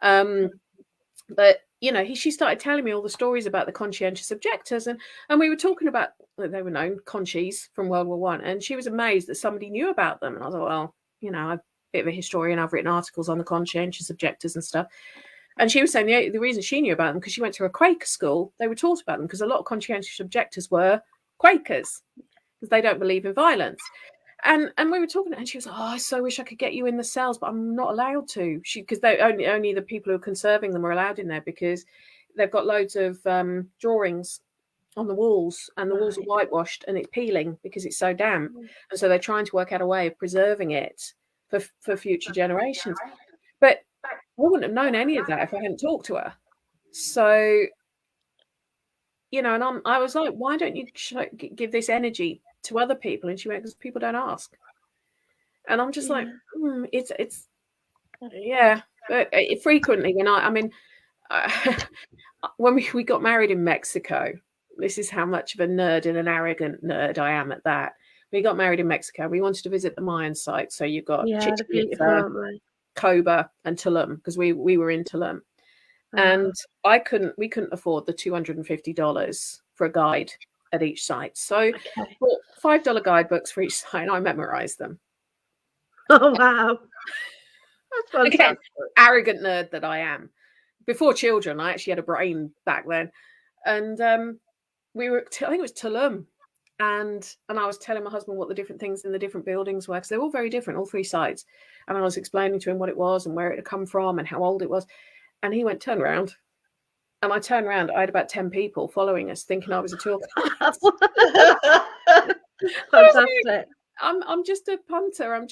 But you know, she started telling me all the stories about the conscientious objectors, and we were talking about, they were known conchies from World War I, and she was amazed that somebody knew about them. And I thought, well, you know, I'm a bit of a historian. I've written articles on the conscientious objectors and stuff. And she was saying the reason she knew about them because she went to a Quaker school. They were taught about them because a lot of conscientious objectors were Quakers because they don't believe in violence. And we were talking, and she was like, "Oh, I so wish I could get you in the cells, but I'm not allowed to." Because they only the people who are conserving them are allowed in there because they've got loads of drawings on the walls, and the walls are Right. whitewashed, and it's peeling because it's so damp. Mm. And so they're trying to work out a way of preserving it for future generations. But I wouldn't have known any of that if I hadn't talked to her. So, you know, and I was like, why don't you give this energy to other people? And she went, because people don't ask. And I'm just like, it's yeah. But frequently when I mean, when we got married in Mexico, this is how much of a nerd and an arrogant nerd I am at that. We got married in Mexico. We wanted to visit the Mayan site. So you've got Yeah, Chichen they're beautiful, Itza, aren't they? Coba, and Tulum, because we were in Tulum. And we couldn't afford the $250 for a guide at each site. So Okay. bought $5 guidebooks for each site, and I memorized them. Oh wow. That's fantastic. Again, arrogant nerd that I am. Before children, I actually had a brain back then. And we were, I think it was Tulum. And I was telling my husband what the different things in the different buildings were, because they're all very different, all three sites. And I was explaining to him what it was and where it had come from and how old it was. And he went, turn around. And I turned around. I had about 10 people following us, thinking I was a tour guide. Fantastic. I'm just a punter. I'm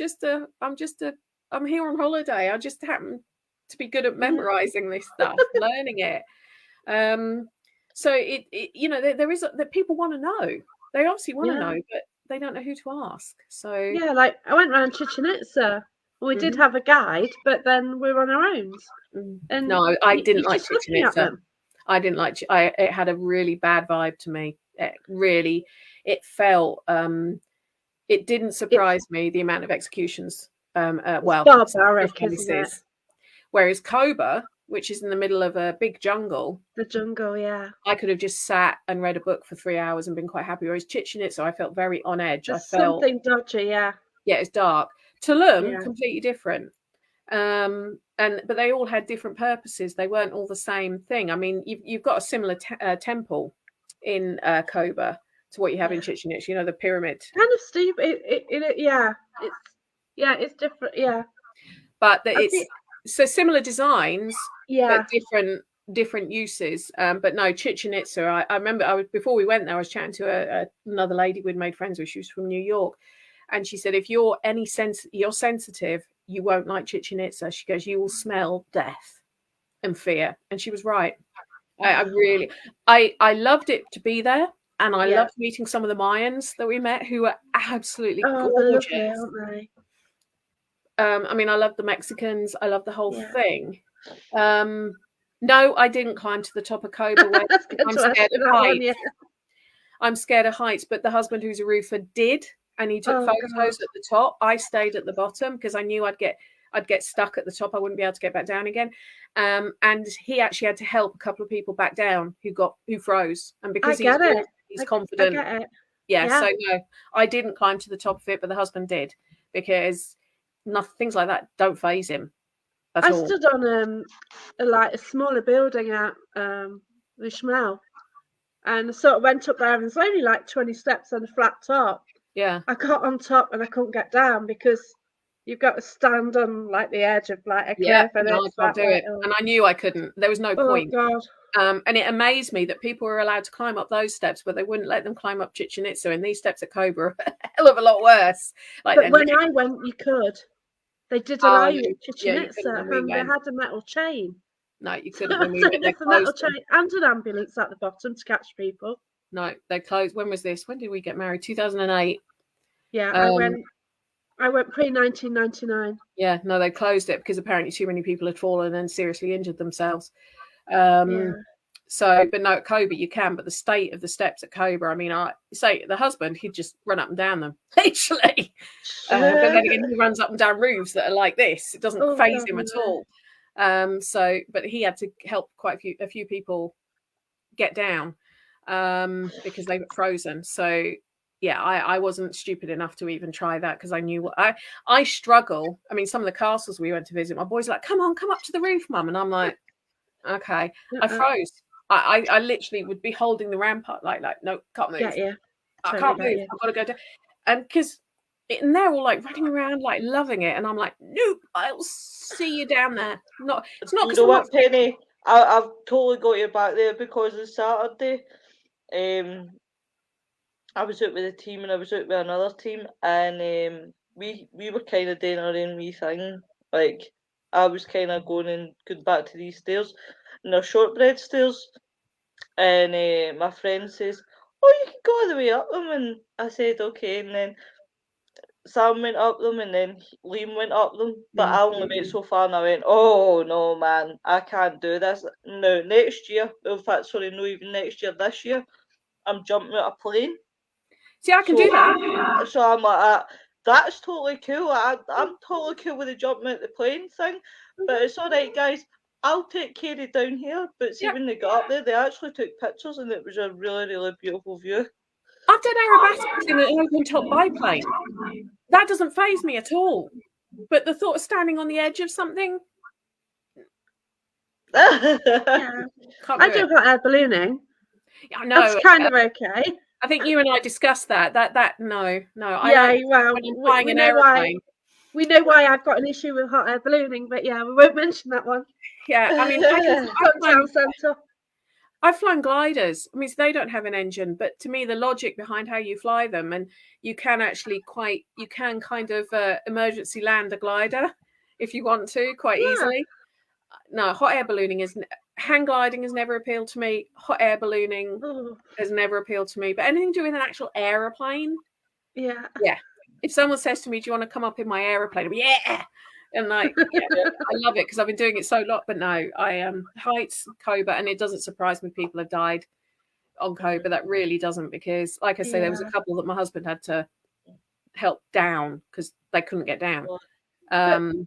here on holiday. I just happen to be good at memorizing this stuff, learning it. So it you know, there is that people want to know. They obviously want to know, but they don't know who to ask. So yeah, like I went around Chichen Itza. We did have a guide, but then we were on our own. And no, I didn't like just Chichen looking at Itza. them. I didn't like. It had a really bad vibe to me. It felt. It didn't surprise me the amount of executions. Well, barbaric, isn't it? Whereas Coba, which is in the middle of a big jungle, the jungle, yeah, I could have just sat and read a book for 3 hours and been quite happy. Whereas Chichen Itza, I felt very on edge. There's I felt something dodgy, yeah. Yeah, it's dark. Tulum, completely different. But they all had different purposes. They weren't all the same thing. I mean, you've got a similar temple in Coba to what you have in Chichen Itza. You know, the pyramid. Kind of steep. It's different. Yeah, but it's so similar designs, yeah, but different uses. But no, Chichen Itza. I remember before we went there, I was chatting to another lady we'd made friends with. She was from New York. And she said, if you're you're sensitive, you won't like Chichen Itza. She goes, you will smell death and fear. And she was right. I loved it to be there. And I loved meeting some of the Mayans that we met, who were absolutely gorgeous. Lovely, aren't they? I mean, I love the Mexicans. I love the whole thing. No, I didn't climb to the top of Coba. I'm scared of heights. I'm scared of heights, but the husband, who's a roofer, did. And he took photos at the top. I stayed at the bottom because I knew I'd get stuck at the top. I wouldn't be able to get back down again. And he actually had to help a couple of people back down who froze. And because he's confident. I get it. Yeah. So no, I didn't climb to the top of it, but the husband did, because things like that don't faze him at all. I stood on a smaller building at Ishmael, and I sort of went up there, and there's only like 20 steps on a flat top. Yeah, I got on top and I couldn't get down because you've got to stand on like the edge of like a cliff. And I can't do it. And I knew I couldn't. There was no point. God. And it amazed me that people were allowed to climb up those steps, but they wouldn't let them climb up Chichen Itza. And these steps at Coba are a hell of a lot worse. But when I went, you could. They did allow you at Chichen Itza, and they had a metal chain. No, you couldn't. When we went, a metal chain and an ambulance at the bottom to catch people. No, they closed. When was this? When did we get married? 2008. Yeah, I went pre-1999. Yeah, no, they closed it because apparently too many people had fallen and seriously injured themselves. So, but no, at Coba you can, but the state of the steps at Coba, I mean, I say the husband, he'd just run up and down them, literally. But then again, he runs up and down roofs that are like this. It doesn't faze him at all. But he had to help quite a few people get down because they were frozen. So yeah, I wasn't stupid enough to even try that, because I knew I struggle. I mean, some of the castles we went to visit, my boys were like, come up to the roof, Mum. And I'm like, okay. I froze. I literally would be holding the rampart like no, can't move. I can't move. I've got to go down. And because and they're all like running around like loving it, and I'm like, nope, I'll see you down there. It's not. You know what, Penny? I've totally got you back there, because on Saturday, I was out with a team and I was out with another team, and we were kind of doing our own wee thing. Like, I was kind of going back to these stairs, and they're shortbread stairs, and my friend says, "Oh, you can go all the way up them," and I said, "Okay," and then Sam went up them, and then Liam went up them, but I only went so far, and I went, "Oh no, man, I can't do this." No, next year, in fact, sorry, no, even next year, this year, I'm jumping out a plane. See, I can do that. So I'm like, that's totally cool. I'm totally cool with the jumping out the plane thing, but it's all right, guys. I'll take Katie down here. But see, when they got up there, they actually took pictures, and it was a really, really beautiful view. I've done aerobatics in an open-top biplane. That doesn't faze me at all. But the thought of standing on the edge of something, Yeah. I do hot air ballooning. I know. That's kind of okay. I think you and I discussed that. No. Yeah, well, we know why. We know why I've got an issue with hot air ballooning, but yeah, we won't mention that one. Yeah, I mean, I've flown gliders. I mean, so they don't have an engine, but to me, the logic behind how you fly them, and you can kind of emergency land a glider if you want to quite easily. No, hot air ballooning hang gliding has never appealed to me. Hot air ballooning has never appealed to me. But anything to do with an actual aeroplane, yeah. If someone says to me, "Do you want to come up in my aeroplane?" I'll be, yeah. And like, I love it because I've been doing it so long. But no, I heights, Cobra, and it doesn't surprise me people have died on Cobra. That really doesn't, because, like I say, there was a couple that my husband had to help down because they couldn't get down. The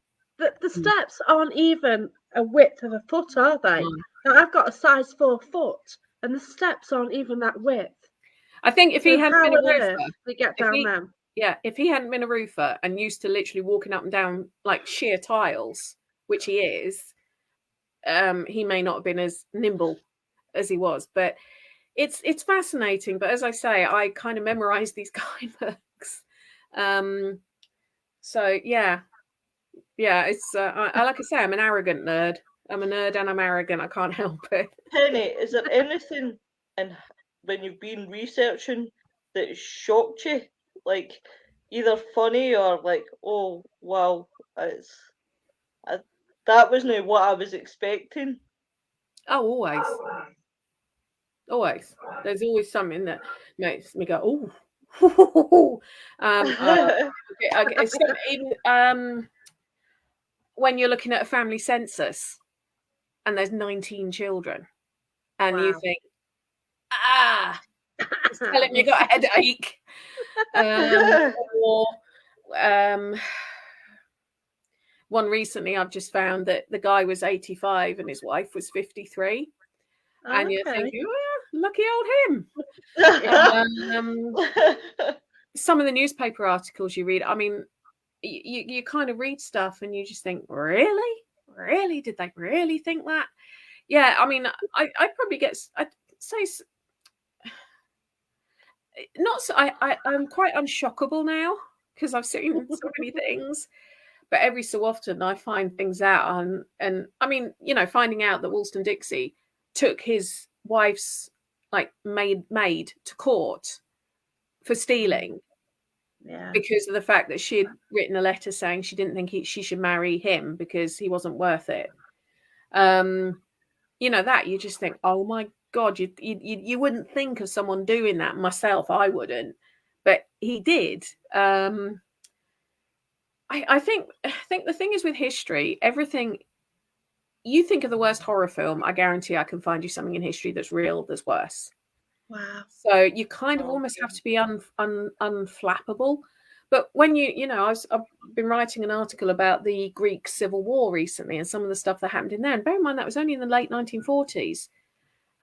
steps aren't even a width of a foot, are they? Now, I've got a size 4 foot, and the steps aren't even that width. I think if he hadn't been a roofer, they get down them. Yeah, if he hadn't been a roofer and used to literally walking up and down like sheer tiles, which he is, he may not have been as nimble as he was. But it's fascinating. But as I say, I kind of memorise these guidebooks. So yeah, it's I like I say, I'm an arrogant nerd. I'm a nerd and I'm arrogant. I can't help it. Penny, is there anything when you've been researching that shocked you? Like, either funny or like, oh wow, that wasn't what I was expecting. Oh, always. There's always something that makes me go, oh. When you're looking at a family census and there's 19 children, and you think, it's telling me you got a headache. One recently, I've just found that the guy was 85 and his wife was 53. And you're thinking, lucky old him. Some of the newspaper articles you read, I mean, you kind of read stuff and you just think, really? Did they really think that? Yeah, I mean, I'd probably I'd say, not so, I'm quite unshockable now because I've seen so many things. But every so often I find things out, and I mean, finding out that Wollstonecraft took his wife's maid to court for stealing, because of the fact that she had written a letter saying she didn't think she should marry him because he wasn't worth it. That you just think, oh my God, you wouldn't think of someone doing that. Myself, I wouldn't, but he did. I think the thing is with history, everything you think of the worst horror film, I guarantee I can find you something in history that's real that's worse. Wow. So you kind of almost have to be unflappable. But when I've been writing an article about the Greek Civil War recently and some of the stuff that happened in there. And bear in mind, that was only in the late 1940s.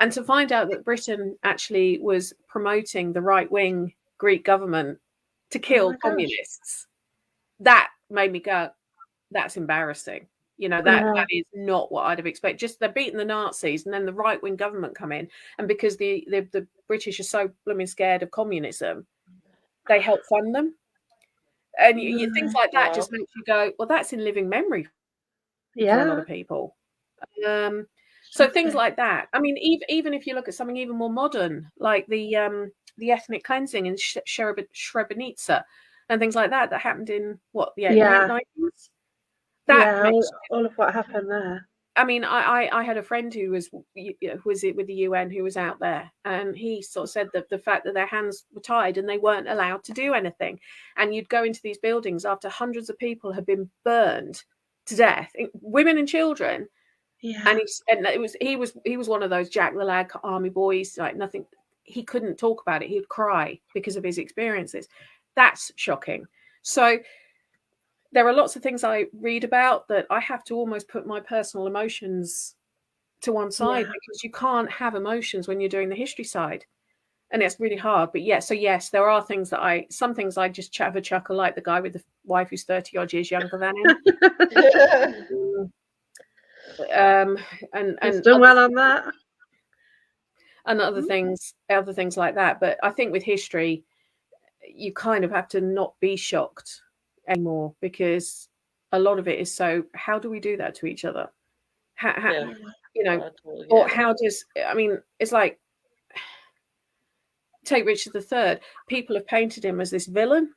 And to find out that Britain actually was promoting the right-wing Greek government to kill communists, that made me go, that's embarrassing. That is not what I'd have expected. Just they're beating the Nazis, and then the right-wing government come in, and because the British are so blooming scared of communism, they help fund them. And things like that just makes you go, well, that's in living memory for a lot of people. So things like that. I mean, even if you look at something even more modern, like the ethnic cleansing in Srebrenica and things like that happened in what the late 90s. That makes all of what happened there. I mean, I had a friend who was with the UN who was out there, and he sort of said that the fact that their hands were tied and they weren't allowed to do anything, and you'd go into these buildings after hundreds of people had been burned to death, women and children. Yeah. And he was one of those Jack the Lad army boys, like nothing. He couldn't talk about it. He'd cry because of his experiences. That's shocking. So there are lots of things I read about that I have to almost put my personal emotions to one side because you can't have emotions when you're doing the history side. And it's really hard. But yes, there are things that some things I just have a chuckle, like the guy with the wife who's 30 odd years younger than him. And He's done well on that. And other things like that. But I think with history, you kind of have to not be shocked anymore, because a lot of it is so, how do we do that to each other? Or how does, I mean, it's like, take Richard III. People have painted him as this villain.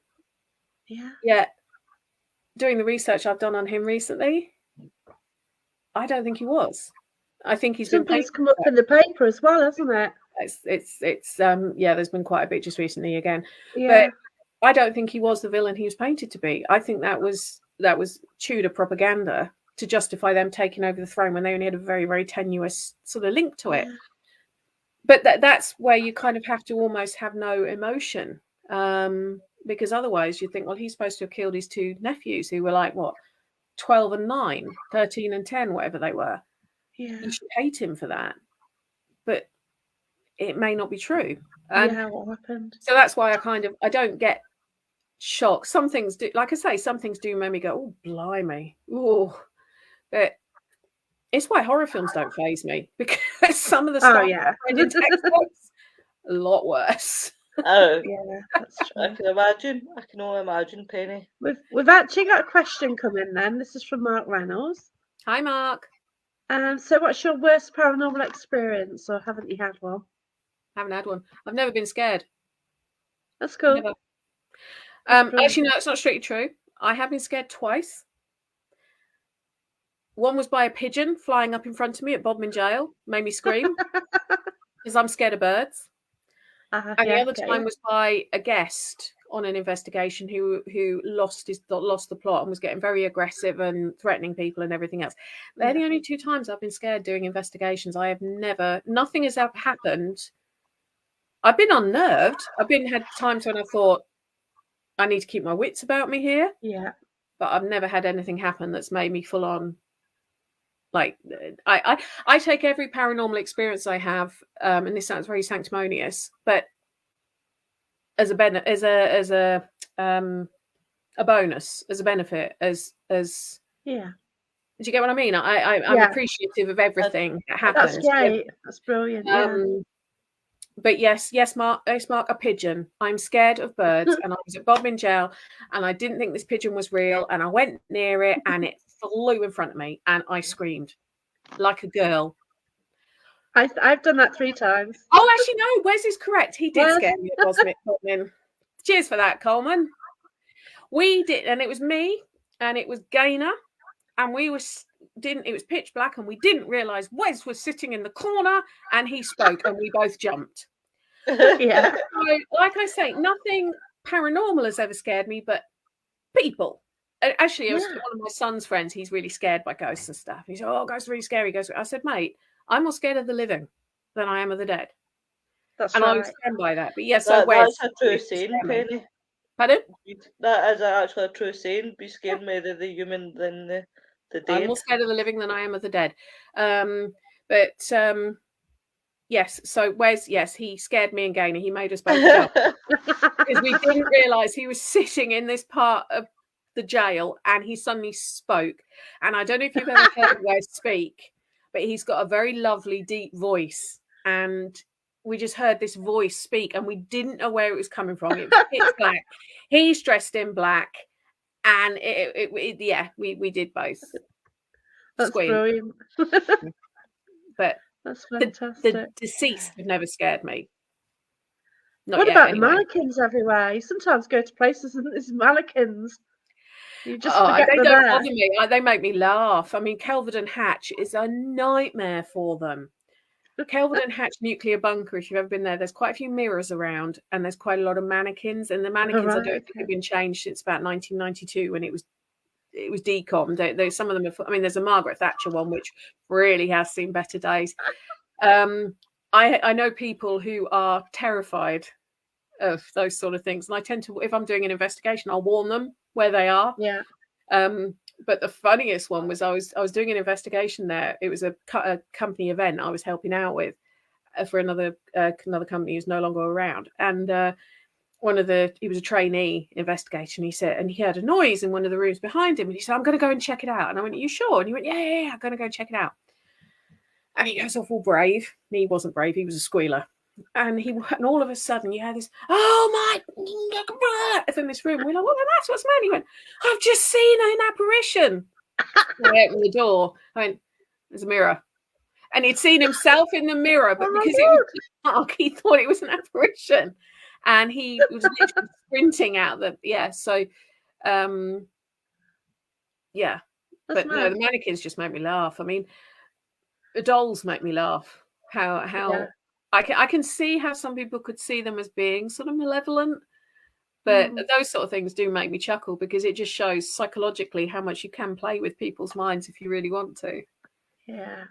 Yeah. Yet, doing the research I've done on him recently, I don't think he was. I think he's something's come up in the paper as well, hasn't it? It's there's been quite a bit just recently again. Yeah. But I don't think he was the villain he was painted to be. I think that was Tudor propaganda to justify them taking over the throne when they only had a very, very tenuous sort of link to it. But that's where you kind of have to almost have no emotion, because otherwise you think, well, he's supposed to have killed his two nephews who were like, what, 12 and 9, 13 and 10, whatever they were. Yeah. You should hate him for that. But it may not be true. What happened? So that's why I don't get shocked. Some things do, like I say, some things do make me go, oh, blimey. Oh, but it's why horror films don't faze me, because some of the stuff I read in textbooks, a lot worse. Oh, yeah, that's true. I can imagine. I can only imagine, Penny. We've actually got a question coming then. This is from Mark Reynolds. Hi, Mark. So what's your worst paranormal experience, or haven't you had one? Haven't had one. I've never been scared. That's cool. Never. Actually, no, it's not strictly true. I have been scared twice. One was by a pigeon flying up in front of me at Bodmin Jail. Made me scream because I'm scared of birds. And the other time was by a guest on an investigation who lost the plot and was getting very aggressive and threatening people and everything else. They're the only two times I've been scared doing investigations. I have nothing has ever happened. I've been unnerved. Had times when I thought, I need to keep my wits about me here. Yeah. But I've never had anything happen that's made me full on. Like, I take every paranormal experience I have, and this sounds very sanctimonious, but as a bonus, as a benefit, as yeah. Do you get what I mean? I'm appreciative of everything that happens. That's great. That's brilliant. But yes, Mark, a pigeon. I'm scared of birds, and I was at Bodmin Jail, and I didn't think this pigeon was real, and I went near it, and it flew in front of me, and I screamed like a girl. I've done that 3 times. Oh, actually, no. Wes is correct. He did scare me at Bodmin. Cheers for that, Coleman. We did, and it was me, and it was Gaynor, and it was pitch black, and we didn't realise Wes was sitting in the corner, and he spoke, and we both jumped. Yeah. So, like I say, nothing paranormal has ever scared me, but people. Actually, it was one of my son's friends. He's really scared by ghosts and stuff. He said, "Oh, ghosts are really scary." I said, "Mate, I'm more scared of the living than I am of the dead." That's and right. I would stand by that. But yes, that's a true saying, Penny. Pardon? That is actually a true saying. Be scared more of the human than the dead. I'm more scared of the living than I am of the dead. Yes. So Wes, yes, he scared me and Gaynor. He made us both jump because we didn't realise he was sitting in this part of the jail, and he suddenly spoke. And I don't know if you've ever heard Wes speak, but he's got a very lovely, deep voice, and we just heard this voice speak, and we didn't know where it was coming from. It was pitch black. He's dressed in black, and we did both. That's squeam. brilliant. But That's the fantastic. deceased have never scared me. Not What yet, about anyway. the mannequins everywhere? You sometimes go to places and there's mannequins. You just Oh, forget they they're don't there. bother me. They make me laugh. I mean, Kelvedon Hatch is a nightmare for them. Kelvedon Hatch nuclear bunker, if you've ever been there, there's quite a few mirrors around and there's quite a lot of mannequins. And the mannequins, I Right, don't think have been changed since about 1992 when it was decommed. Some of them are, I mean, there's a Margaret Thatcher one, which really has seen better days. I know people who are terrified of those sort of things. And I tend to, if I'm doing an investigation, I'll warn them where they are. Yeah. But the funniest one was I was doing an investigation there. It was a company event I was helping out with for another company who's no longer around. And he was a trainee investigator, and he said, and he heard a noise in one of the rooms behind him, and he said, "I'm going to go and check it out." And I went, "Are you sure?" And he went, "Yeah, I'm going to go and check it out." And he goes off all brave. And he wasn't brave; he was a squealer. And all of a sudden, you hear this, "Oh my!" from this room. We're like, "What the matter? What's the matter?" He went, "I've just seen an apparition." I opened the door. I went, "There's a mirror." And he'd seen himself in the mirror, but because it was dark, he thought it was an apparition. And he was literally sprinting out the yeah. But no, the mannequins just make me laugh. I mean, the dolls make me laugh. How I can see how some people could see them as being sort of malevolent, but those sort of things do make me chuckle because it just shows psychologically how much you can play with people's minds if you really want to. Yeah,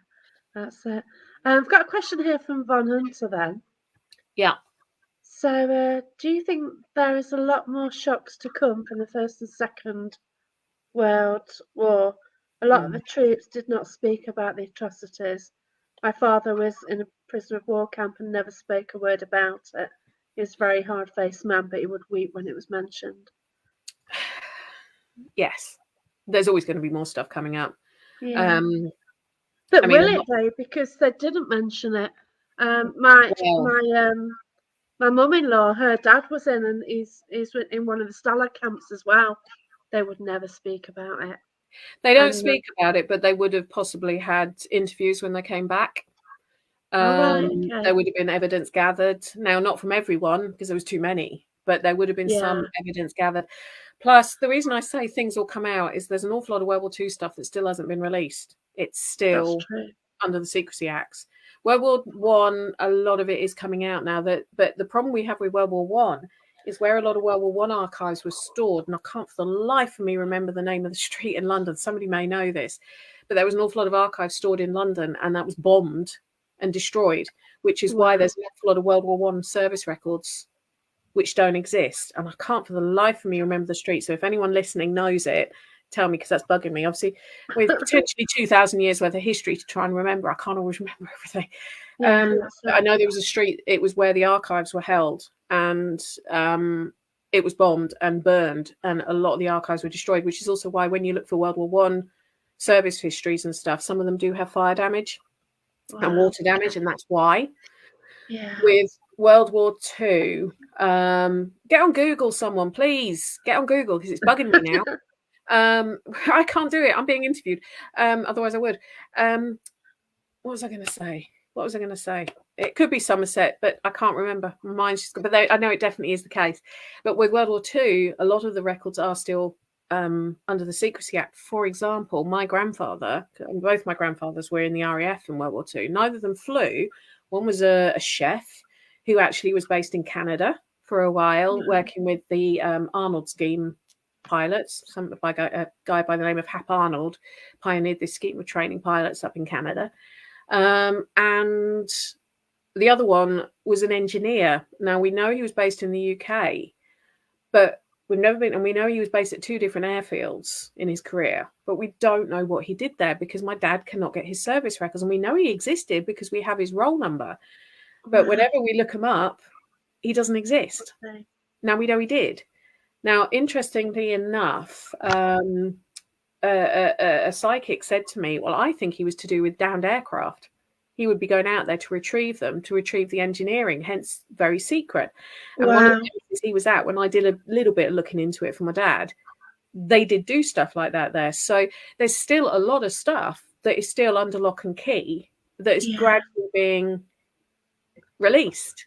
that's it. I've got a question here from Von Hunter then. Yeah. So, do you think there is a lot more shocks to come from the First and Second World War? A lot of the troops did not speak about the atrocities. My father was in a prisoner of war camp and never spoke a word about it. He was a very hard-faced man, but he would weep when it was mentioned. Yes, there's always going to be more stuff coming up. Yeah. But will it though? Because they didn't mention it. My mum-in-law, her dad was in, and he's in one of the Stalag camps as well. They would never speak about it. They don't speak about it, but they would have possibly had interviews when they came back. There would have been evidence gathered. Now, not from everyone because there was too many, but there would have been some evidence gathered. Plus, the reason I say things will come out is there's an awful lot of World War II stuff that still hasn't been released. It's still under the Secrecy Acts. World War One, a lot of it is coming out now. But the problem we have with World War One is where a lot of World War One archives were stored, and I can't for the life of me remember the name of the street in London. Somebody may know this, but there was an awful lot of archives stored in London, and that was bombed and destroyed, which is why there's an awful lot of World War One service records which don't exist. And I can't for the life of me remember the street. So if anyone listening knows it, tell me, because that's bugging me. Obviously, with potentially 2,000 years worth of history to try and remember, I can't always remember everything. I know there was a street, it was where the archives were held, and it was bombed and burned, and a lot of the archives were destroyed, which is also why when you look for World War One service histories and stuff, some of them do have fire damage and water damage, and that's why. With World War II, get on Google, someone, please. Get on Google, because it's bugging me now. I can't do it. I'm being interviewed. Otherwise I would. What was I going to say? It could be Somerset, but I can't remember. My mind's just... But I know it definitely is the case. But with World War II, a lot of the records are still under the Secrecy Act. For example, my grandfather, both my grandfathers were in the RAF in World War II. Neither of them flew. One was a chef who actually was based in Canada for a while, working with the Arnold scheme pilots. A guy by the name of Hap Arnold pioneered this scheme of training pilots up in Canada. And the other one was an engineer. Now, we know he was based in the UK, but we've never been, and we know he was based at 2 different airfields in his career, but we don't know what he did there because my dad cannot get his service records, and we know he existed because we have his roll number. But whenever we look him up, he doesn't exist. Now, we know he did. Now, interestingly enough, a psychic said to me, well, I think he was to do with downed aircraft. He would be going out there to retrieve them, to retrieve the engineering, hence very secret. And one of the places he was at, when I did a little bit of looking into it for my dad, they did do stuff like that there. So there's still a lot of stuff that is still under lock and key that is gradually being released.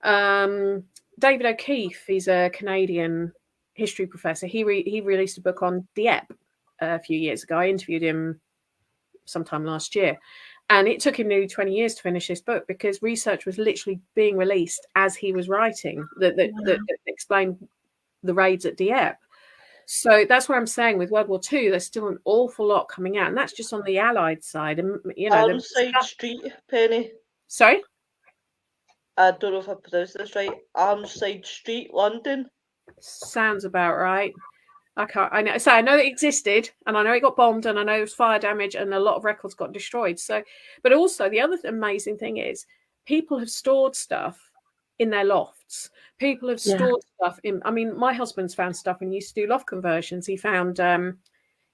David O'Keefe, he's a Canadian history professor. He released a book on Dieppe a few years ago. I interviewed him sometime last year, and it took him nearly 20 years to finish this book because research was literally being released as he was writing that explained the raids at Dieppe. So that's what I'm saying with World War II. There's still an awful lot coming out, and that's just on the Allied side. And Armside Street, Penny. Sorry, I don't know if I pronounced this right. Armside Street, London. sounds about right. I know it existed, and I know it got bombed, and I know there was fire damage, and a lot of records got destroyed. So, but also the other amazing thing is people have stored stuff in their lofts. People have stored stuff in. I mean, my husband's found stuff and he used to do loft conversions. He found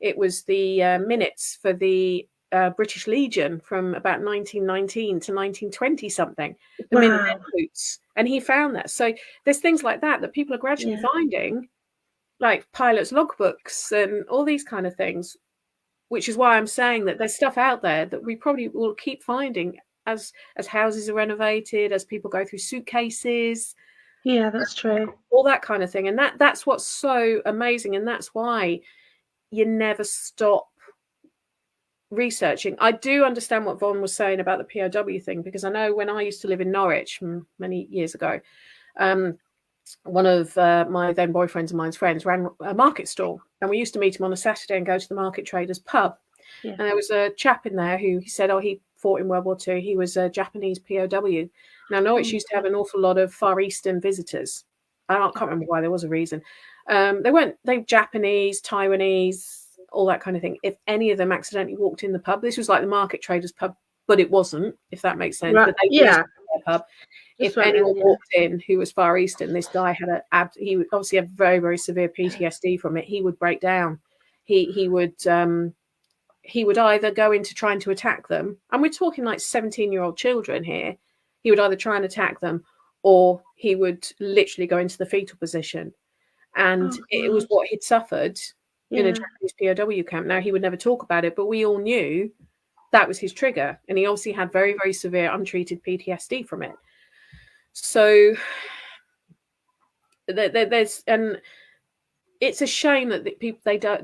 it was the minutes for the British Legion from about 1919 to 1920 something. The minute boots, and he found that. So there's things like that people are gradually finding, like pilots' logbooks and all these kind of things, which is why I'm saying that there's stuff out there that we probably will keep finding as houses are renovated, as people go through suitcases. Yeah, that's true. All that kind of thing. And that's what's so amazing. And that's why you never stop researching. I do understand what Vaughn was saying about the POW thing, because I know when I used to live in Norwich many years ago, one of my then boyfriends and mine's friends ran a market stall, and we used to meet him on a Saturday and go to the market traders pub. And there was a chap in there who he said, he fought in World War II. He was a Japanese POW. Now, Norwich used to have an awful lot of Far Eastern visitors. I can't remember why. There was a reason. They were Japanese, Taiwanese, all that kind of thing. If any of them accidentally walked in the pub, this was like the market traders pub, but it wasn't, if that makes sense. Right. But they their pub. If anyone walked in who was Far Eastern, this guy had he would obviously have very, very severe PTSD from it. He would break down. He would either go into trying to attack them, and we're talking like 17-year-old children here. He would either try and attack them, or he would literally go into the fetal position. And it was what he'd suffered in a Japanese POW camp. Now, he would never talk about it, but we all knew that was his trigger. And he obviously had very, very severe untreated PTSD from it. So there's, and it's a shame that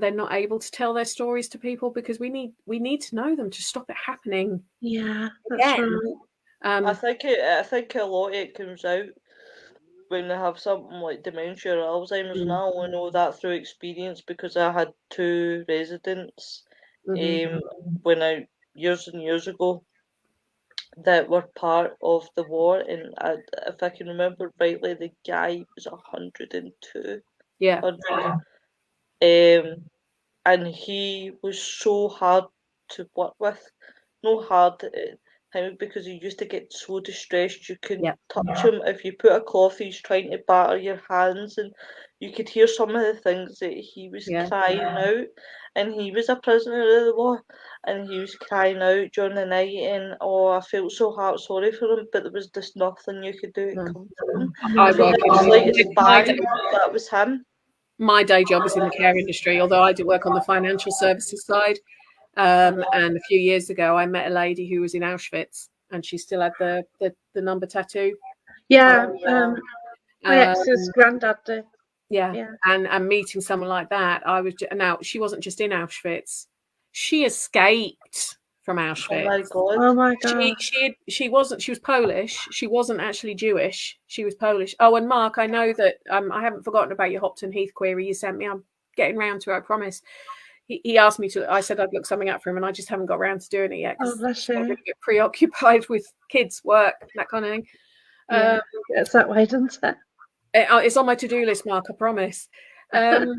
they're not able to tell their stories to people, because we need to know them to stop it happening. Yeah, that's right. I think a lot of it comes out when they have something like dementia or Alzheimer's, and I only know that through experience because I had two residents when years and years ago that were part of the war, and if I can remember rightly, the guy was 102. Yeah. And he was so hard to work with. No hard him, because he used to get so distressed you couldn't touch him. If you put a cloth, he's trying to batter your hands, and you could hear some of the things that he was crying out. And he was a prisoner of the war, and he was crying out during the night, and I felt so sorry for him, but there was just nothing you could do to comfort him. That was him. My day job is in the care industry, although I do work on the financial services side. And a few years ago, I met a lady who was in Auschwitz, and she still had the number tattoo. Yeah, my ex's granddad did. Yeah. And meeting someone like that, now she wasn't just in Auschwitz; she escaped from Auschwitz. Oh my god! She wasn't. She was Polish. She wasn't actually Jewish. She was Polish. Oh, and Mark, I know that I haven't forgotten about your Hopton Heath query you sent me. I'm getting round to it, I promise. He asked me to. I said I'd look something up for him, and I just haven't got around to doing it yet. Oh, bless you. I'm going to get preoccupied with kids, work, that kind of thing. It's that way, doesn't it? It's on my to-do list, Mark. I promise. What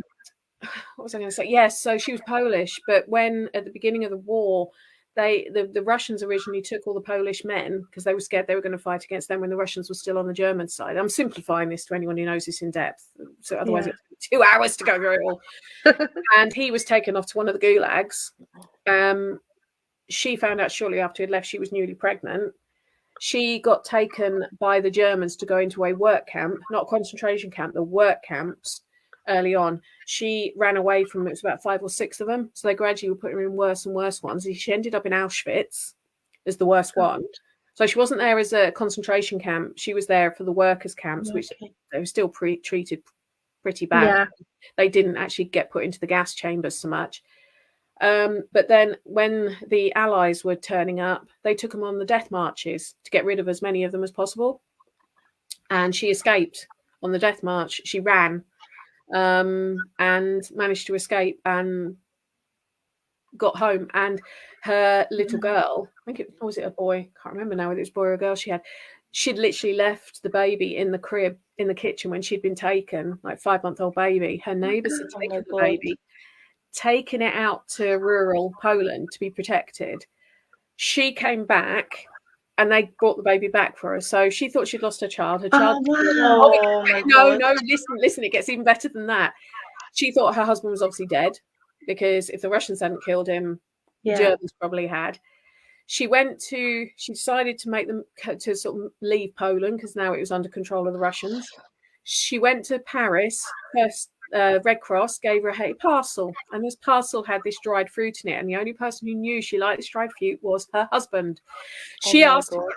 was I going to say? Yes. So she was Polish, but when at the beginning of the war, the Russians originally took all the Polish men because they were scared they were going to fight against them when the Russians were still on the German side. I'm simplifying this to anyone who knows this in depth, so otherwise it's 2 hours to go through it all. And he was taken off to one of the gulags. She found out shortly after he'd left she was newly pregnant. She got taken by the Germans to go into a work camp, not a concentration camp, the work camps early on. She ran away from, it was about 5 or 6 of them. So they gradually were putting her in worse and worse ones. She ended up in Auschwitz. as the worst one. So she wasn't there as a concentration camp. She was there for the workers' camps, which they were still treated pretty bad. Yeah. They didn't actually get put into the gas chambers so much. But then when the Allies were turning up, they took them on the death marches to get rid of as many of them as possible. And she escaped on the death march. She ran and managed to escape and got home. And her little girl, I think was it a boy? Can't remember now whether it was a boy or a girl she'd literally left the baby in the crib in the kitchen when she'd been taken, like 5-month-old baby. Her neighbours had taken the baby, taken it out to rural Poland to be protected. She came back and they brought the baby back for her. So she thought she'd lost her child. Her child. Oh, my God. No, listen, it gets even better than that. She thought her husband was obviously dead because if the Russians hadn't killed him, Germans probably had. She decided to make them to sort of leave Poland because now it was under control of the Russians. She went to Paris. First, Red Cross gave her a parcel, and this parcel had this dried fruit in it. And the only person who knew she liked this dried fruit was her husband. She asked where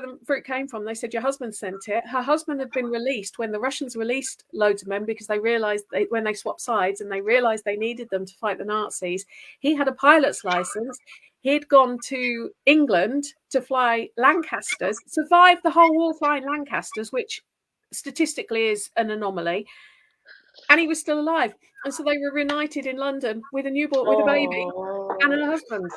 the fruit came from. They said, your husband sent it. Her husband had been released when the Russians released loads of men because they realised when they swapped sides and they realised they needed them to fight the Nazis. He had a pilot's licence. He'd gone to England to fly Lancasters, survived the whole war flying Lancasters, which statistically is an anomaly. And he was still alive. And so they were reunited in London with a newborn, with a baby and her husband.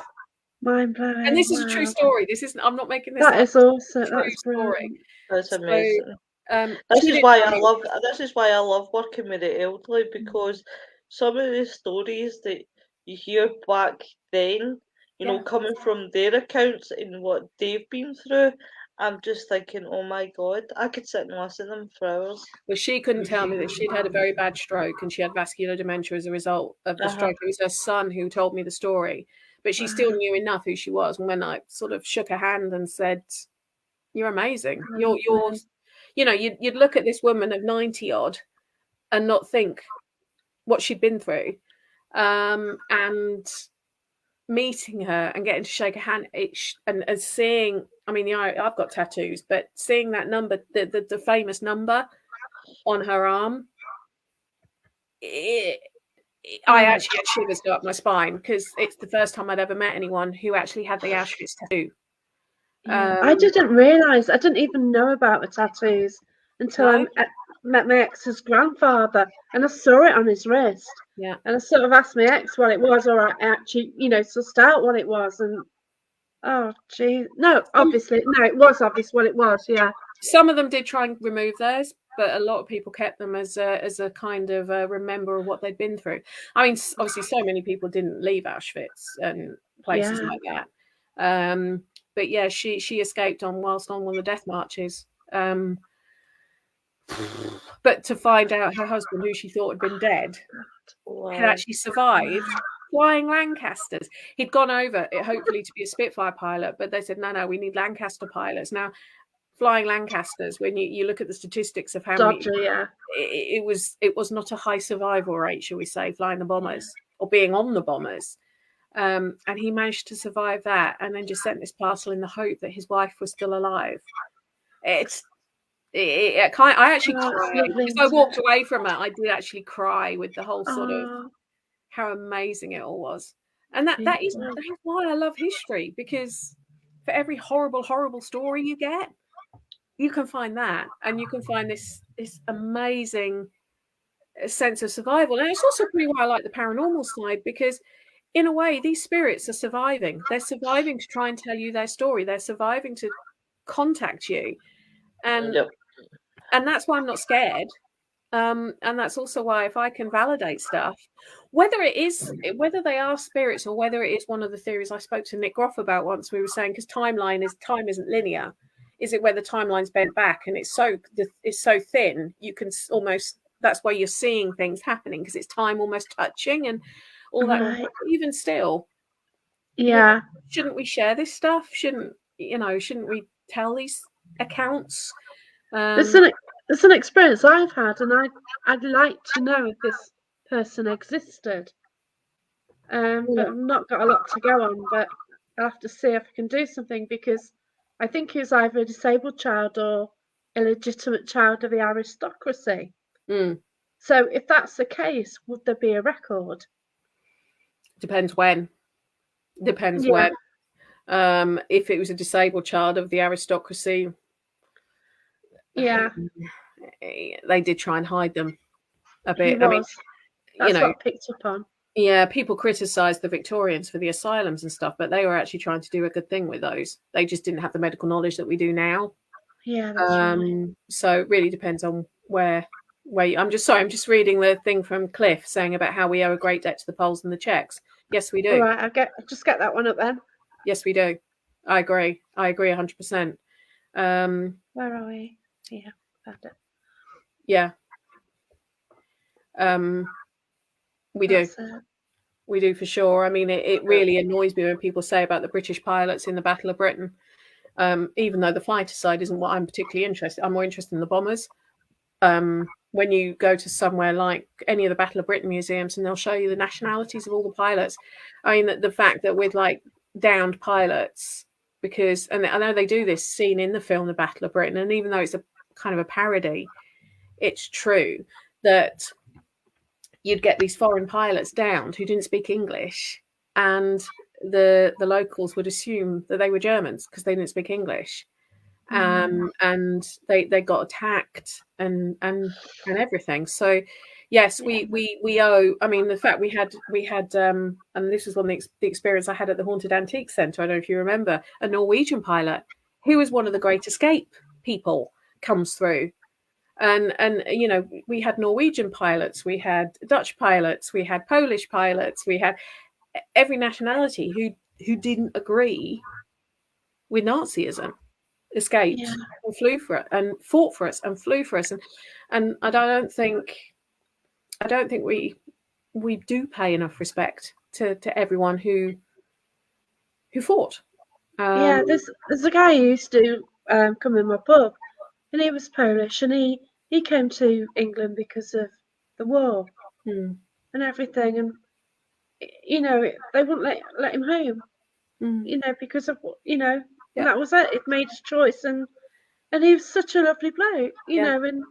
Mind blowing. And this is a true story. This isn't. I'm not making this. That is awesome. That's story. That's amazing. So, this is why I love working with the elderly, because some of the stories that you hear back then, you know, coming from their accounts and what they've been through, I'm just thinking, oh my God, I could sit and listen to them for hours. Well, she couldn't tell me that she'd had a very bad stroke and she had vascular dementia as a result of the stroke. It was her son who told me the story. But she still knew enough who she was. And when I sort of shook her hand and said, you're amazing. You're you know, you'd look at this woman of 90 odd and not think what she'd been through. And meeting her and getting to shake her hand and seeing, I mean, I've got tattoos, but seeing that number, the famous number on her arm, I actually had shivers go up my spine because it's the first time I'd ever met anyone who actually had the Auschwitz tattoo. I didn't realise. I didn't even know about the tattoos until I met my ex's grandfather, and I saw it on his wrist. Yeah. And I sort of asked my ex what it was, or I actually, you know, sussed out what it was, and oh, gee, no, obviously, no, it was obvious what it was. Yeah. Some of them did try and remove theirs, but a lot of people kept them as a kind of remember of what they'd been through. I mean, obviously, so many people didn't leave Auschwitz and places like that. But yeah, she escaped whilst on one of the death marches. But to find out her husband, who she thought had been dead, had actually survived flying Lancasters. He'd gone over it hopefully to be a Spitfire pilot, but they said, no, we need Lancaster pilots. Now, flying Lancasters, when you look at the statistics of how many, it was not a high survival rate, shall we say, flying the bombers or being on the bombers. And he managed to survive that and then just sent this parcel in the hope that his wife was still alive. I actually cried. Because I walked away from it, I did actually cry with the whole sort of how amazing it all was. And that is why I love history, because for every horrible story you get, you can find that, and you can find this amazing sense of survival. And it's also pretty why I like the paranormal side, because in a way, these spirits are surviving. They're surviving to try and tell you their story. They're surviving to contact you. And that's why I'm not scared. And that's also why if I can validate stuff, whether they are spirits or whether it is one of the theories I spoke to Nick Groff about once, we were saying, because time isn't linear. Is it where the timeline's bent back and it's so thin, you can almost, that's why you're seeing things happening, because it's time almost touching and all that. Right. Even still, shouldn't we share this stuff? Shouldn't we tell these accounts? It's an experience I've had, and I'd like to know if this person existed. But I've not got a lot to go on. But I'll have to see if I can do something, because I think he was either a disabled child or a legitimate child of the aristocracy. Mm. So if that's the case, would there be a record? Depends when. Depends Yeah. when. If it was a disabled child of the aristocracy, Yeah, they did try and hide them a he bit. I mean, was. That's what I picked up on. yeah, people criticised the Victorians for the asylums and stuff, but they were actually trying to do a good thing with those. They just didn't have the medical knowledge that we do now. Yeah, that's right. So it really depends on where. I'm just reading the thing from Cliff saying about how we owe a great debt to the Poles and the Czechs. Yes, we do. All right, I'll just get that one up then. Yes, we do. I agree 100%. Where are we? Yeah, found it. Yeah. We do. We do for sure. I mean, it really annoys me when people say about the British pilots in the Battle of Britain, even though the fighter side isn't what I'm particularly interested. I'm more interested in the bombers. When you go to somewhere like any of the Battle of Britain museums, and they'll show you the nationalities of all the pilots. I mean, the fact that with like downed pilots, because, and I know they do this scene in the film The Battle of Britain, and even though it's a kind of a parody, it's true that you'd get these foreign pilots downed who didn't speak English, and the locals would assume that they were Germans because they didn't speak English. And they got attacked and everything. So yes, we owe. I mean, the fact we had and this was one of the experience I had at the Haunted Antique Centre. I don't know if you remember, a Norwegian pilot who was one of the Great Escape people comes through. And you know, we had Norwegian pilots, we had Dutch pilots, we had Polish pilots, we had every nationality who didn't agree with Nazism escaped and flew for it and fought for us and flew for us. And I don't think we do pay enough respect to everyone who fought. There's a guy who used to come in my pub, and he was Polish, and he came to England because of the war and everything, and you know they wouldn't let him home, you know, because of and that was it. It made his choice, and he was such a lovely bloke, you know, and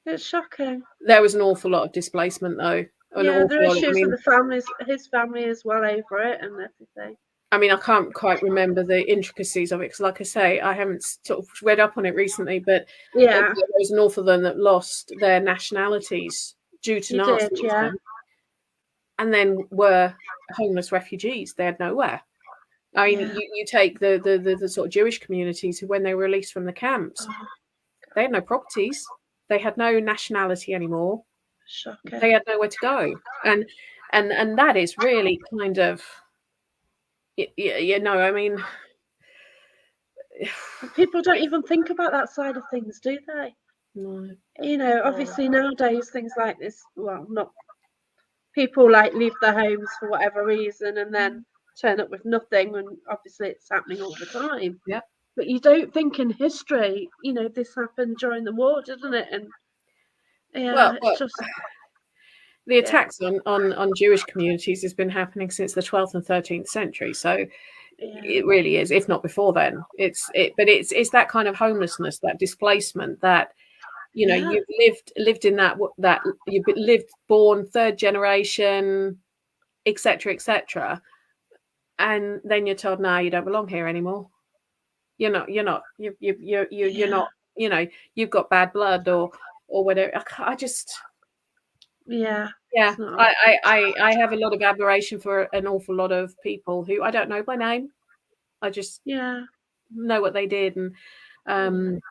it's shocking. There was an awful lot of displacement, though. There are issues with the families, his family as well, over it and everything. I mean, I can't quite remember the intricacies of it because, like I say, I haven't sort of read up on it recently. But there was an awful lot that lost their nationalities due to Nazism, and then were homeless refugees. They had nowhere. I mean, you take the sort of Jewish communities who, when they were released from the camps, they had no properties. They had no nationality anymore. Shocking. They had nowhere to go, and that is really kind of. I mean, people don't even think about that side of things, do they? No. You know, obviously nowadays things like this, well, not people like leave their homes for whatever reason and then turn up with nothing, and obviously it's happening all the time. Yeah. But you don't think in history, you know, this happened during the war, didn't it? And it's just the attacks on Jewish communities has been happening since the 12th and 13th century. So it really is, if not before then. But it's that kind of homelessness, that displacement, that you know you've lived in that you've lived, born third generation, etc., and then you're told, no, you don't belong here anymore. You're not. You're not. You know, you've got bad blood or whatever. I just. Yeah. I have a lot of admiration for an awful lot of people who I don't know by name. I just know what they did. And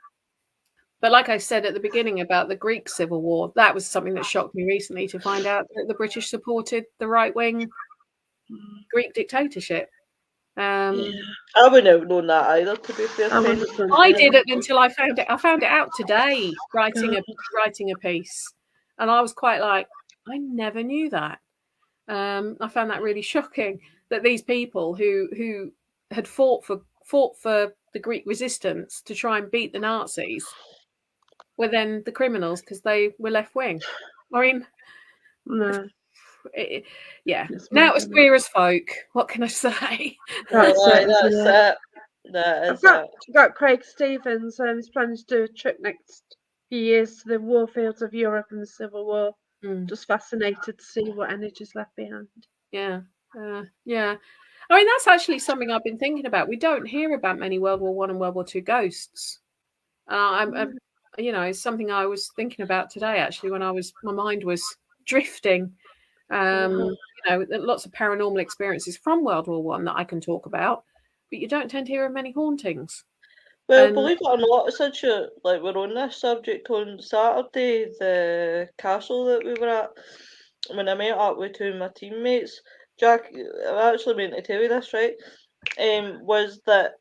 but like I said at the beginning about the Greek Civil War, that was something that shocked me recently to find out that the British supported the right-wing Greek dictatorship. I wouldn't have known that either, to be fair. I didn't until I found it. I found it out today writing a piece. And I was quite like, I never knew that. I found that really shocking that these people who had fought for the Greek resistance to try and beat the Nazis were then the criminals because they were left wing. I mean, yeah. It's Now mad, it's isn't it? queer as folk. What can I say? That's Right, it, isn't it? that's it. That I've is it. got Craig Stevens, he's planning to do a trip next few years to the warfields of Europe and the Civil War. Mm, Just fascinated to see what energy's left behind. yeah. Yeah. I mean, that's actually something I've been thinking about. We don't hear about many World War One and World War Two ghosts. I'm, you know, it's something I was thinking about today, actually, when my mind was drifting. You know, lots of paranormal experiences from World War One that I can talk about, but you don't tend to hear of many hauntings. Well, And believe it or not, since we're on this subject, on Saturday, the castle that we were at, when I met up with two of my teammates, Jack, I actually meant to tell you this, right? Was that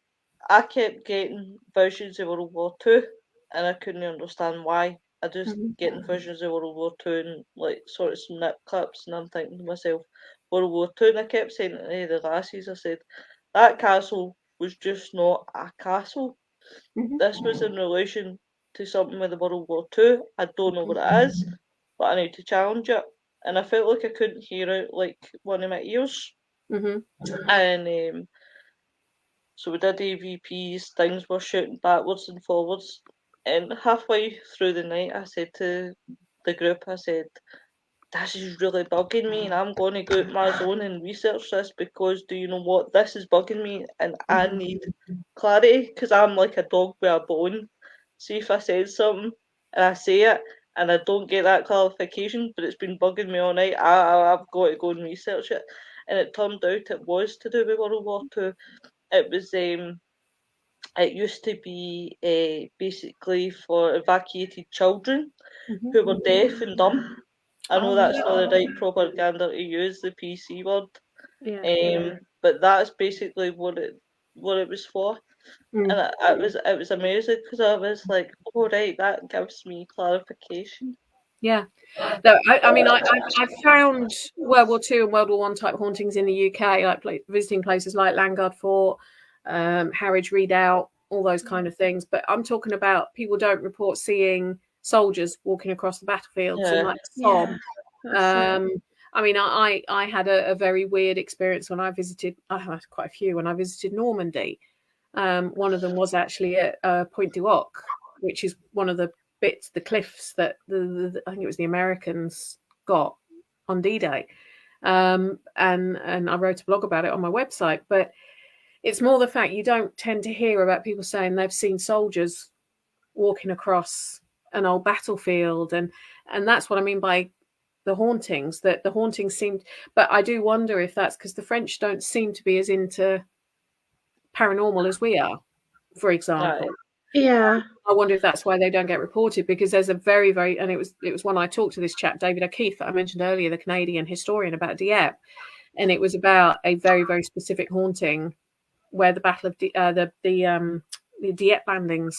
I kept getting visions of World War Two, and I couldn't understand why. I just getting visions of World War Two and like sort of snip clips, and I'm thinking to myself, World War Two, and I kept saying to the lassies, I said, that castle was just not a castle. This was in relation to something with the World War Two. I don't know what it is, but I need to challenge it. And I felt like I couldn't hear out like one of my ears. And so we did AVPs, things were shooting backwards and forwards. And halfway through the night, I said to the group, I said, this is really bugging me, and I'm going to go out my zone and research this, because do you know what? This is bugging me, and I need clarity, because I'm like a dog with a bone. See, if I said something and I say it and I don't get that clarification, but it's been bugging me all night, I've got to go and research it. And it turned out it was to do with World War Two. It was it used to be basically for evacuated children who were deaf and dumb. I know that's not the right propaganda to use, the PC word, Yeah. but that's basically what it was for. And it was amazing, because I was like, oh right, that gives me clarification. yeah. No, I mean, I found World War Two and World War One type hauntings in the UK, like visiting places like Landguard Fort, Harwich Redoubt, all those kind of things. But I'm talking about people don't report seeing soldiers walking across the battlefields in Yeah. like Yeah. Somme. That's it. I mean, I had a very weird experience when I visited. I had quite a few when I visited Normandy. One of them was actually at Point du Hoc, which is one of the bits, the cliffs that I think it was the Americans got on D-Day. And I wrote a blog about it on my website. But it's more the fact you don't tend to hear about people saying they've seen soldiers walking across an old battlefield, and that's what I mean by the hauntings. That the hauntings seemed, but I do wonder if that's because the French don't seem to be as into paranormal as we are, for example. Aye. Yeah. I wonder if that's why they don't get reported, because there's a very, very, and it was when I talked to this chap, David O'Keefe, that I mentioned earlier, the Canadian historian, about Dieppe, and it was about a very, very specific haunting where the Battle of the Dieppe landings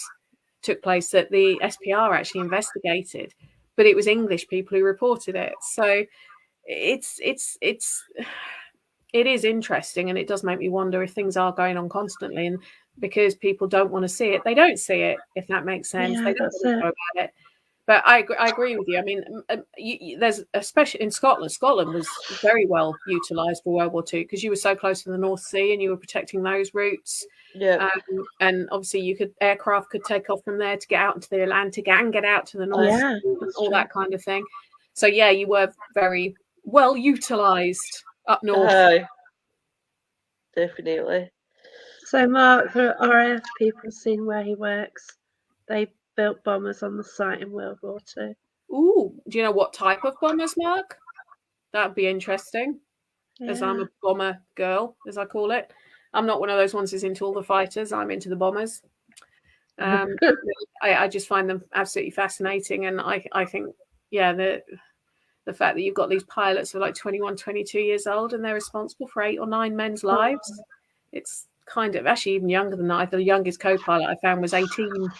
took place that the SPR actually investigated, but it was English people who reported it. So it is interesting, and it does make me wonder if things are going on constantly, and because people don't want to see it, they don't see it, if that makes sense. Yeah, They don't that's want to it. know about it. But I agree with you. I mean, there's, especially in Scotland. Scotland was very well utilised for World War Two, because you were so close to the North Sea and you were protecting those routes. Yeah. And obviously, aircraft could take off from there to get out into the Atlantic and get out to the North Yeah, Sea, and that's all true. that kind of thing. So yeah, you were very well utilised up north. Aye. Definitely. So Mark, the RAF people seen where he works. They built bombers on the site in World War Two. Ooh, do you know what type of bombers, Mark? That'd be interesting. As I'm Yeah. a bomber girl, as I call it. I'm not one of those ones who's into all the fighters. I'm into the bombers. I just find them absolutely fascinating. And I think, yeah, the fact that you've got these pilots who are like 21, 22 years old, and they're responsible for 8 or 9 men's lives. It's kind of actually even younger than that. The youngest co-pilot I found was 18,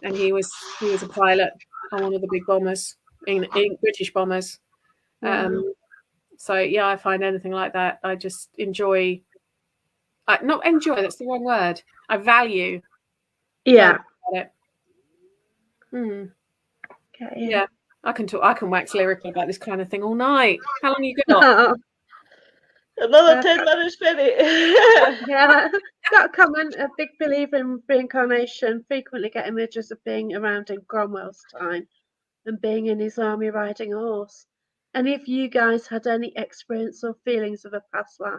and he was a pilot on one of the big bombers, in British bombers. Wow. So yeah, I find anything like that. I just enjoy. Not enjoy. That's the wrong word. I value Yeah. learning about it. Okay. Yeah. I can wax lyrical about this kind of thing all night. How long you got? Another 10 minutes, Penny. Yeah, got a comment. A big believer in reincarnation. Frequently get images of being around in Cromwell's time and being in his army riding a horse. Any of you guys had any experience or feelings of a past life?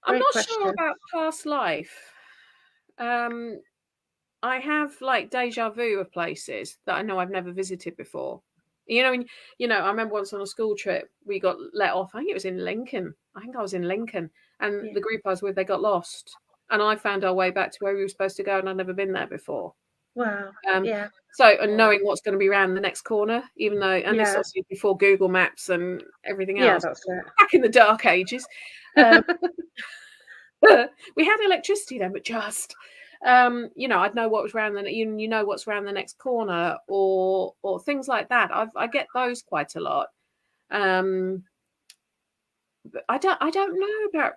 I'm Great not question. sure about past life. I have like deja vu of places that I know I've never visited before. I remember once on a school trip, we got let off. I think it was in Lincoln. I think I was in Lincoln, and Yeah. the group I was with, they got lost, and I found our way back to where we were supposed to go, and I'd never been there before. Wow. Yeah. So, and knowing what's going to be around the next corner, even though, and this Yeah. obviously before Google Maps and everything Yeah, else, that's it. back in the dark ages. We had electricity then, but just I'd know what was around what's around the next corner, or things like that. I get those quite a lot. But I don't know about.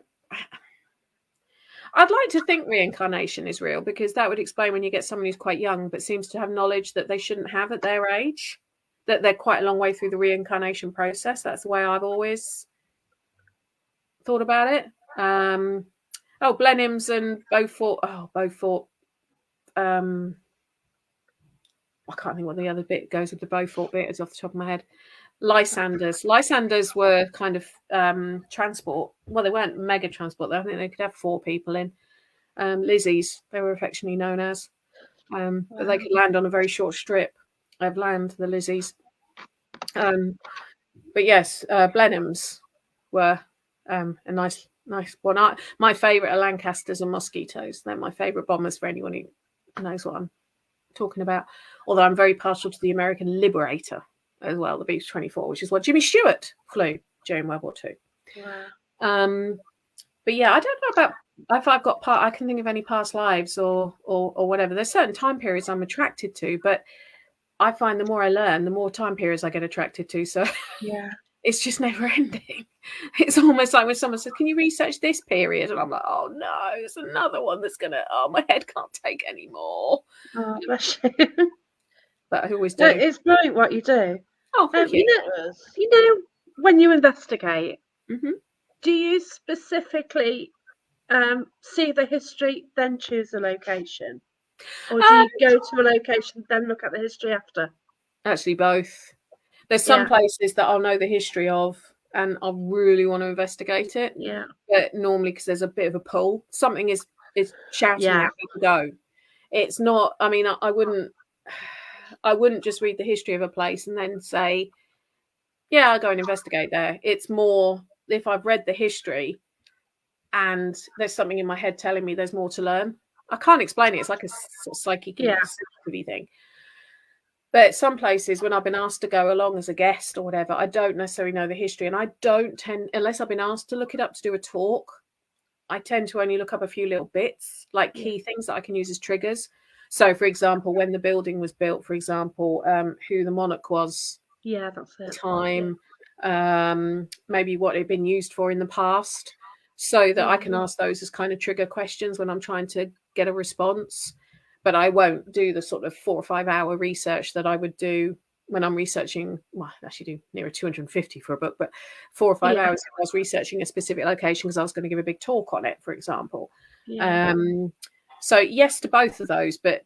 I'd like to think reincarnation is real, because that would explain when you get someone who's quite young but seems to have knowledge that they shouldn't have at their age, that they're quite a long way through the reincarnation process. That's the way I've always thought about it. Blenheims and Beaufort. Beaufort. I can't think what the other bit goes with the Beaufort bit is off the top of my head. Lysanders were kind of transport. Well, they weren't mega transport. I think they could have 4 people in. Lizzies, they were affectionately known as. But they could land on a very short strip of land, the Lizzies. But yes, Blenheims were a nice one. My favourite are Lancasters and Mosquitoes. They're my favourite bombers, for anyone who knows what I'm talking about. Although I'm very partial to the American Liberator as well, the B-24, which is what Jimmy Stewart flew during World War II. Wow. But yeah, I don't know about if I've got I can think of any past lives or whatever. There's certain time periods I'm attracted to, but I find the more I learn, the more time periods I get attracted to. So Yeah. it's just never ending. It's almost like when someone says, "Can you research this period?" And I'm like, "Oh no, it's another one that's gonna. Oh, my head can't take anymore." Oh, bless you. But I always do. Well, it's brilliant what you do. Oh, thank you. You know, when you investigate, Mm-hmm. do you specifically see the history, then choose a location? Or do you go to a location, then look at the history after? Actually, both. There's some places that I'll know the history of and I really want to investigate it. Yeah. But normally, because there's a bit of a pull, something is shouting at me to go. It's not, I mean, I wouldn't just read the history of a place and then say, yeah, I'll go and investigate there. It's more if I've read the history and there's something in my head telling me there's more to learn. I can't explain it. It's like a sort of psychic thing. But some places, when I've been asked to go along as a guest or whatever, I don't necessarily know the history. And I don't tend, unless I've been asked to look it up to do a talk, I tend to only look up a few little bits, like key things that I can use as triggers. So, for example, when the building was built, for example, who the monarch was, that's it. Time, maybe what it had been used for in the past, so that I can ask those as kind of trigger questions when I'm trying to get a response. But I won't do the sort of 4 or 5 hour research that I would do when I'm researching. Well, I actually do nearer 250 for a book, but 4 or 5 hours if I was researching a specific location because I was going to give a big talk on it, for example. So yes to both of those, but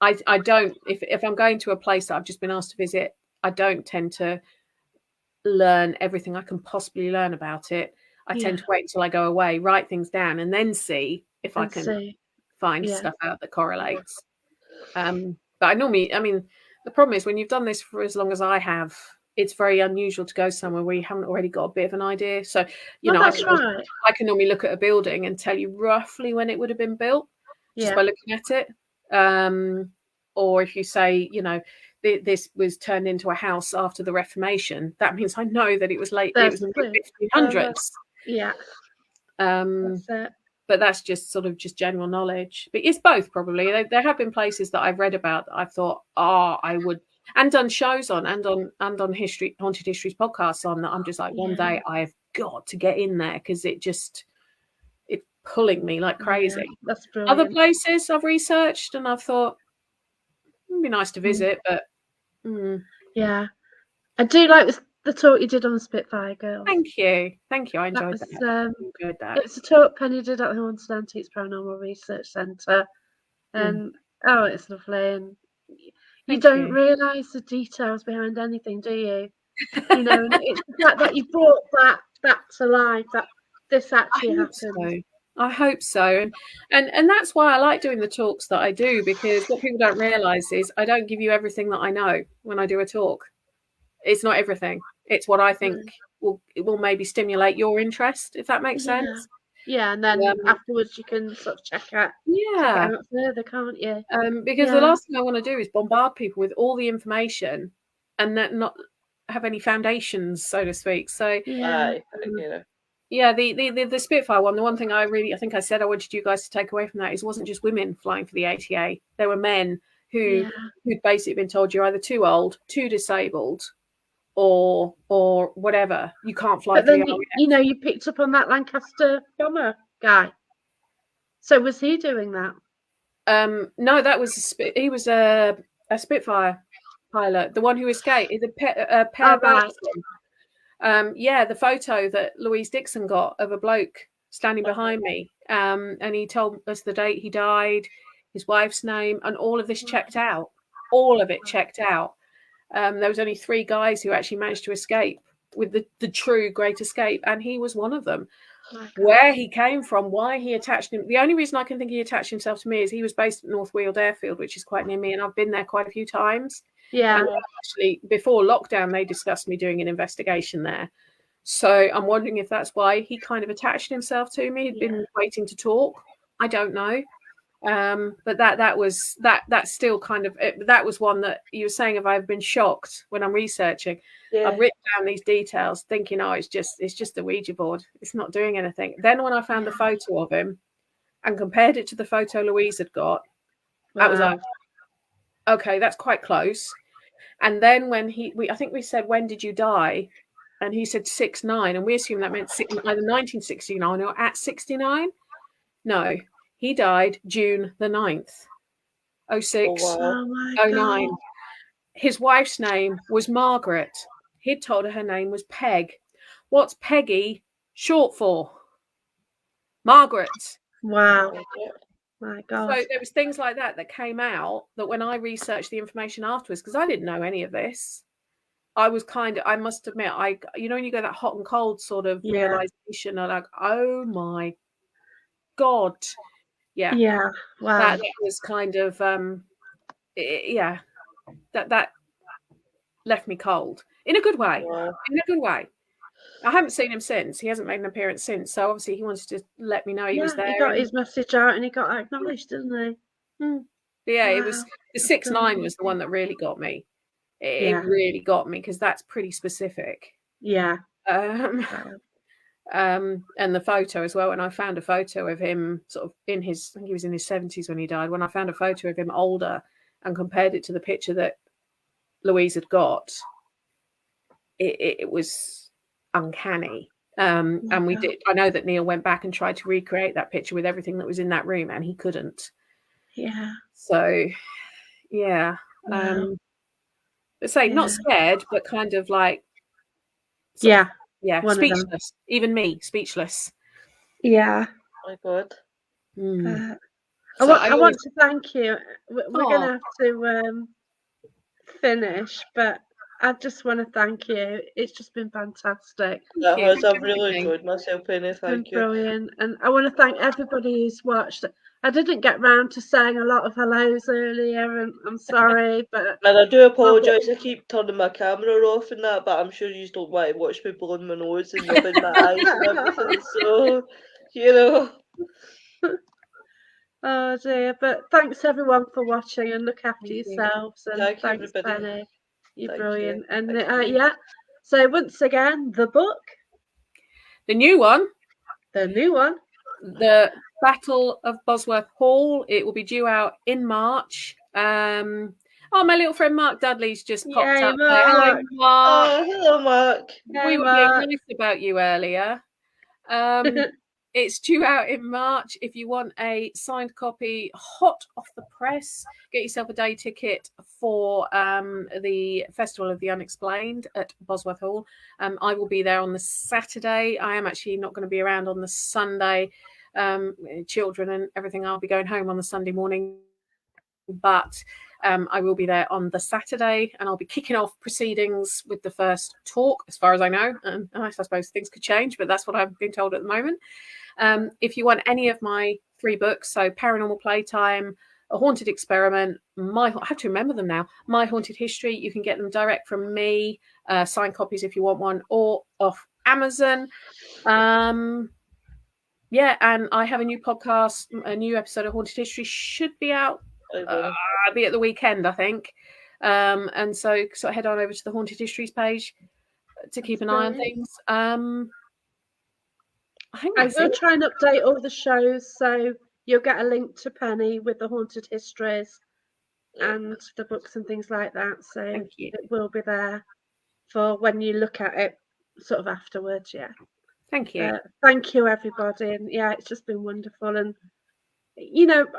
I don't, if I'm going to a place that I've just been asked to visit, I don't tend to learn everything I can possibly learn about it. I tend to wait until I go away, write things down, and then see if I can find stuff out that correlates. But I normally, I mean, the problem is when you've done this for as long as I have, it's very unusual to go somewhere where you haven't already got a bit of an idea. So, I can normally look at a building and tell you roughly when it would have been built just by looking at it. Or if you say, this was turned into a house after the Reformation, that means I know that it was late. It was in the 1500s. That's it. But that's just sort of just general knowledge. But it's both, probably. There have been places that I've read about that I've thought, I would, and done shows on, and on Haunted Histories podcasts on, that I'm just like, one day I've got to get in there because it's pulling me like crazy. That's brilliant. Other places I've researched and I've thought, it'd be nice to visit, but Yeah. I do like the talk you did on the Spitfire Girls. Thank you. I enjoyed was, that. It's a talk Penny did at the Haunted Antiques Paranormal Research Centre. And it's lovely. And you don't realise the details behind anything, do you? You know, and it's the fact that you brought that to life, that this actually happened. I hope so. And that's why I like doing the talks that I do, because what people don't realise is I don't give you everything that I know when I do a talk. It's not everything. It's what I think will maybe stimulate your interest, if that makes sense. Yeah, and then afterwards you can sort of check it out further, can't you? Because the last thing I want to do is bombard people with all the information and then not have any foundations, so to speak. So the Spitfire one, the one thing I think I said I wanted you guys to take away from that is it wasn't just women flying for the ATA. There were men who'd basically been told you're either too old, too disabled, or whatever. You can't fly. But then you picked up on that Lancaster bomber guy. So was he doing that? No, that was he was a Spitfire pilot, the one who escaped. Is a pair right. The photo that Louise Dixon got of a bloke standing behind me, and he told us the date he died, his wife's name, and all of this checked out. All of it checked out. There was only 3 guys who actually managed to escape with the true Great Escape, and he was one of them. Where he came from, why he attached him. The only reason I can think he attached himself to me is he was based at North Weald Airfield, which is quite near me, and I've been there quite a few times. Yeah. And actually, before lockdown, they discussed me doing an investigation there. So I'm wondering if that's why he kind of attached himself to me. He'd been waiting to talk. I don't know. But that's still kind of that was one that you were saying if I've been shocked when I'm researching. I've written down these details thinking, it's just a Ouija board, it's not doing anything. Then when I found the photo of him and compared it to the photo Louise had got, that was like, okay, that's quite close. And then when I think we said, when did you die? And he said 6'9", and we assumed that meant either 1969 or at 69. No, he died June the 9th, 06, 09. His wife's name was Margaret. He'd told her name was Peg. What's Peggy short for? Margaret. Wow. My God. So there was things like that came out that when I researched the information afterwards, because I didn't know any of this, I was I must admit, when you go that hot and cold sort of realization, I'm like, oh my God. Yeah. Yeah. Wow. That was kind of, that left me cold in a good way. Wow. In a good way. I haven't seen him since. He hasn't made an appearance since. So obviously he wanted to let me know he was there. He got his message out and he got acknowledged, didn't he? It was the 6'9" was the one that really got me. It really got me because that's pretty specific. Yeah. And the photo as well. And I found a photo of him sort of I think he was in his 70s when he died. When I found a photo of him older and compared it to the picture that Louise had got, it was uncanny. And I know that Neil went back and tried to recreate that picture with everything that was in that room, and he couldn't. Yeah. So, yeah. Wow. Not scared, but kind of like, speechless. Even me, speechless. Yeah. Oh my God. I want to thank you. We're going to have to finish, but I just want to thank you. It's just been fantastic. I've really enjoyed myself, Penny. Thank you. Brilliant. And I want to thank everybody who's watched. I didn't get round to saying a lot of hellos earlier, and I'm sorry, but... And I do apologise, I keep turning my camera off and that, but I'm sure you don't want to watch me blowing my nose and rubbing my eyes and everything, so, Oh dear, but thanks everyone for watching, and look after yourselves, and thanks everybody. Penny. You're brilliant. And so once again, the book. The new one. The Battle of Bosworth Hall. It will be due out in March. My little friend Mark Dudley's just popped up. Mark. Hello, Mark. Hello, Mark. We were being nice about you earlier. It's due out in March. If you want a signed copy, hot off the press, get yourself a day ticket for the Festival of the Unexplained at Bosworth Hall. I will be there on the Saturday. I am actually not going to be around on the Sunday. Children and everything, I'll be going home on the Sunday morning. But I will be there on the Saturday, and I'll be kicking off proceedings with the first talk, as far as I know. I suppose things could change, but that's what I've been told at the moment. If you want any of my 3 books, so Paranormal Playtime, A Haunted Experiment, I have to remember them now, My Haunted History, you can get them direct from me, signed copies if you want one, or off Amazon. Yeah, and I have a new podcast, a new episode of Haunted History should be out. I'll be at the weekend, I think. And so head on over to the Haunted Histories page to keep an eye on things. I will try and update all the shows, so you'll get a link to Penny with the Haunted Histories and the books and things like that. So it will be there for when you look at it sort of afterwards. Yeah. Thank you. Thank you, everybody. And yeah, it's just been wonderful. And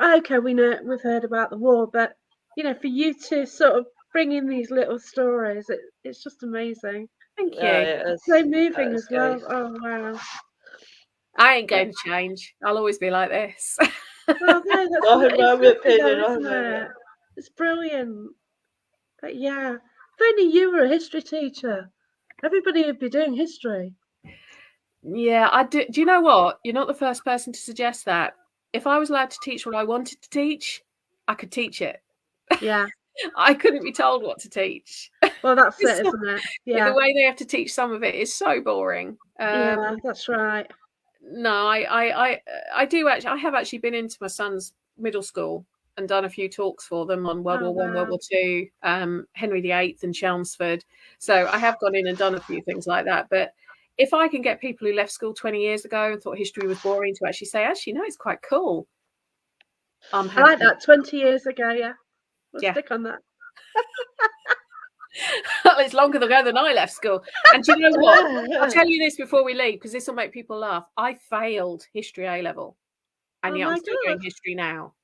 okay, we've heard about the war, but for you to sort of bring in these little stories, it's just amazing. Thank you. It's so moving as well. Oh wow. I ain't going to change. I'll always be like this. Well, no, that's isn't it? It's brilliant. But yeah, if only you were a history teacher, everybody would be doing history. Yeah, I do. Do you know what? You're not the first person to suggest that. If I was allowed to teach what I wanted to teach, I could teach it. Yeah. I couldn't be told what to teach. Well, that's it, isn't it? Yeah. The way they have to teach some of it is so boring. Yeah, that's right. No, I do actually. I have actually been into my son's middle school and done a few talks for them on World War One, World War Two, Henry VIII, and Chelmsford. So I have gone in and done a few things like that. But if I can get people who left school 20 years ago and thought history was boring to actually say, actually, no, it's quite cool. I like that. 20 years ago, yeah. We'll stick on that. It's longer ago than I left school. And do you know what? I'll tell you this before we leave, because this will make people laugh. I failed history A level, and yet I'm still doing history now.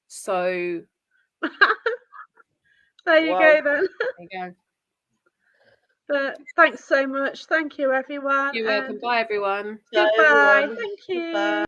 So there you go then. There you go. But thanks so much. Thank you, everyone. You're welcome. Bye, everyone. Goodbye. Thank you. Goodbye.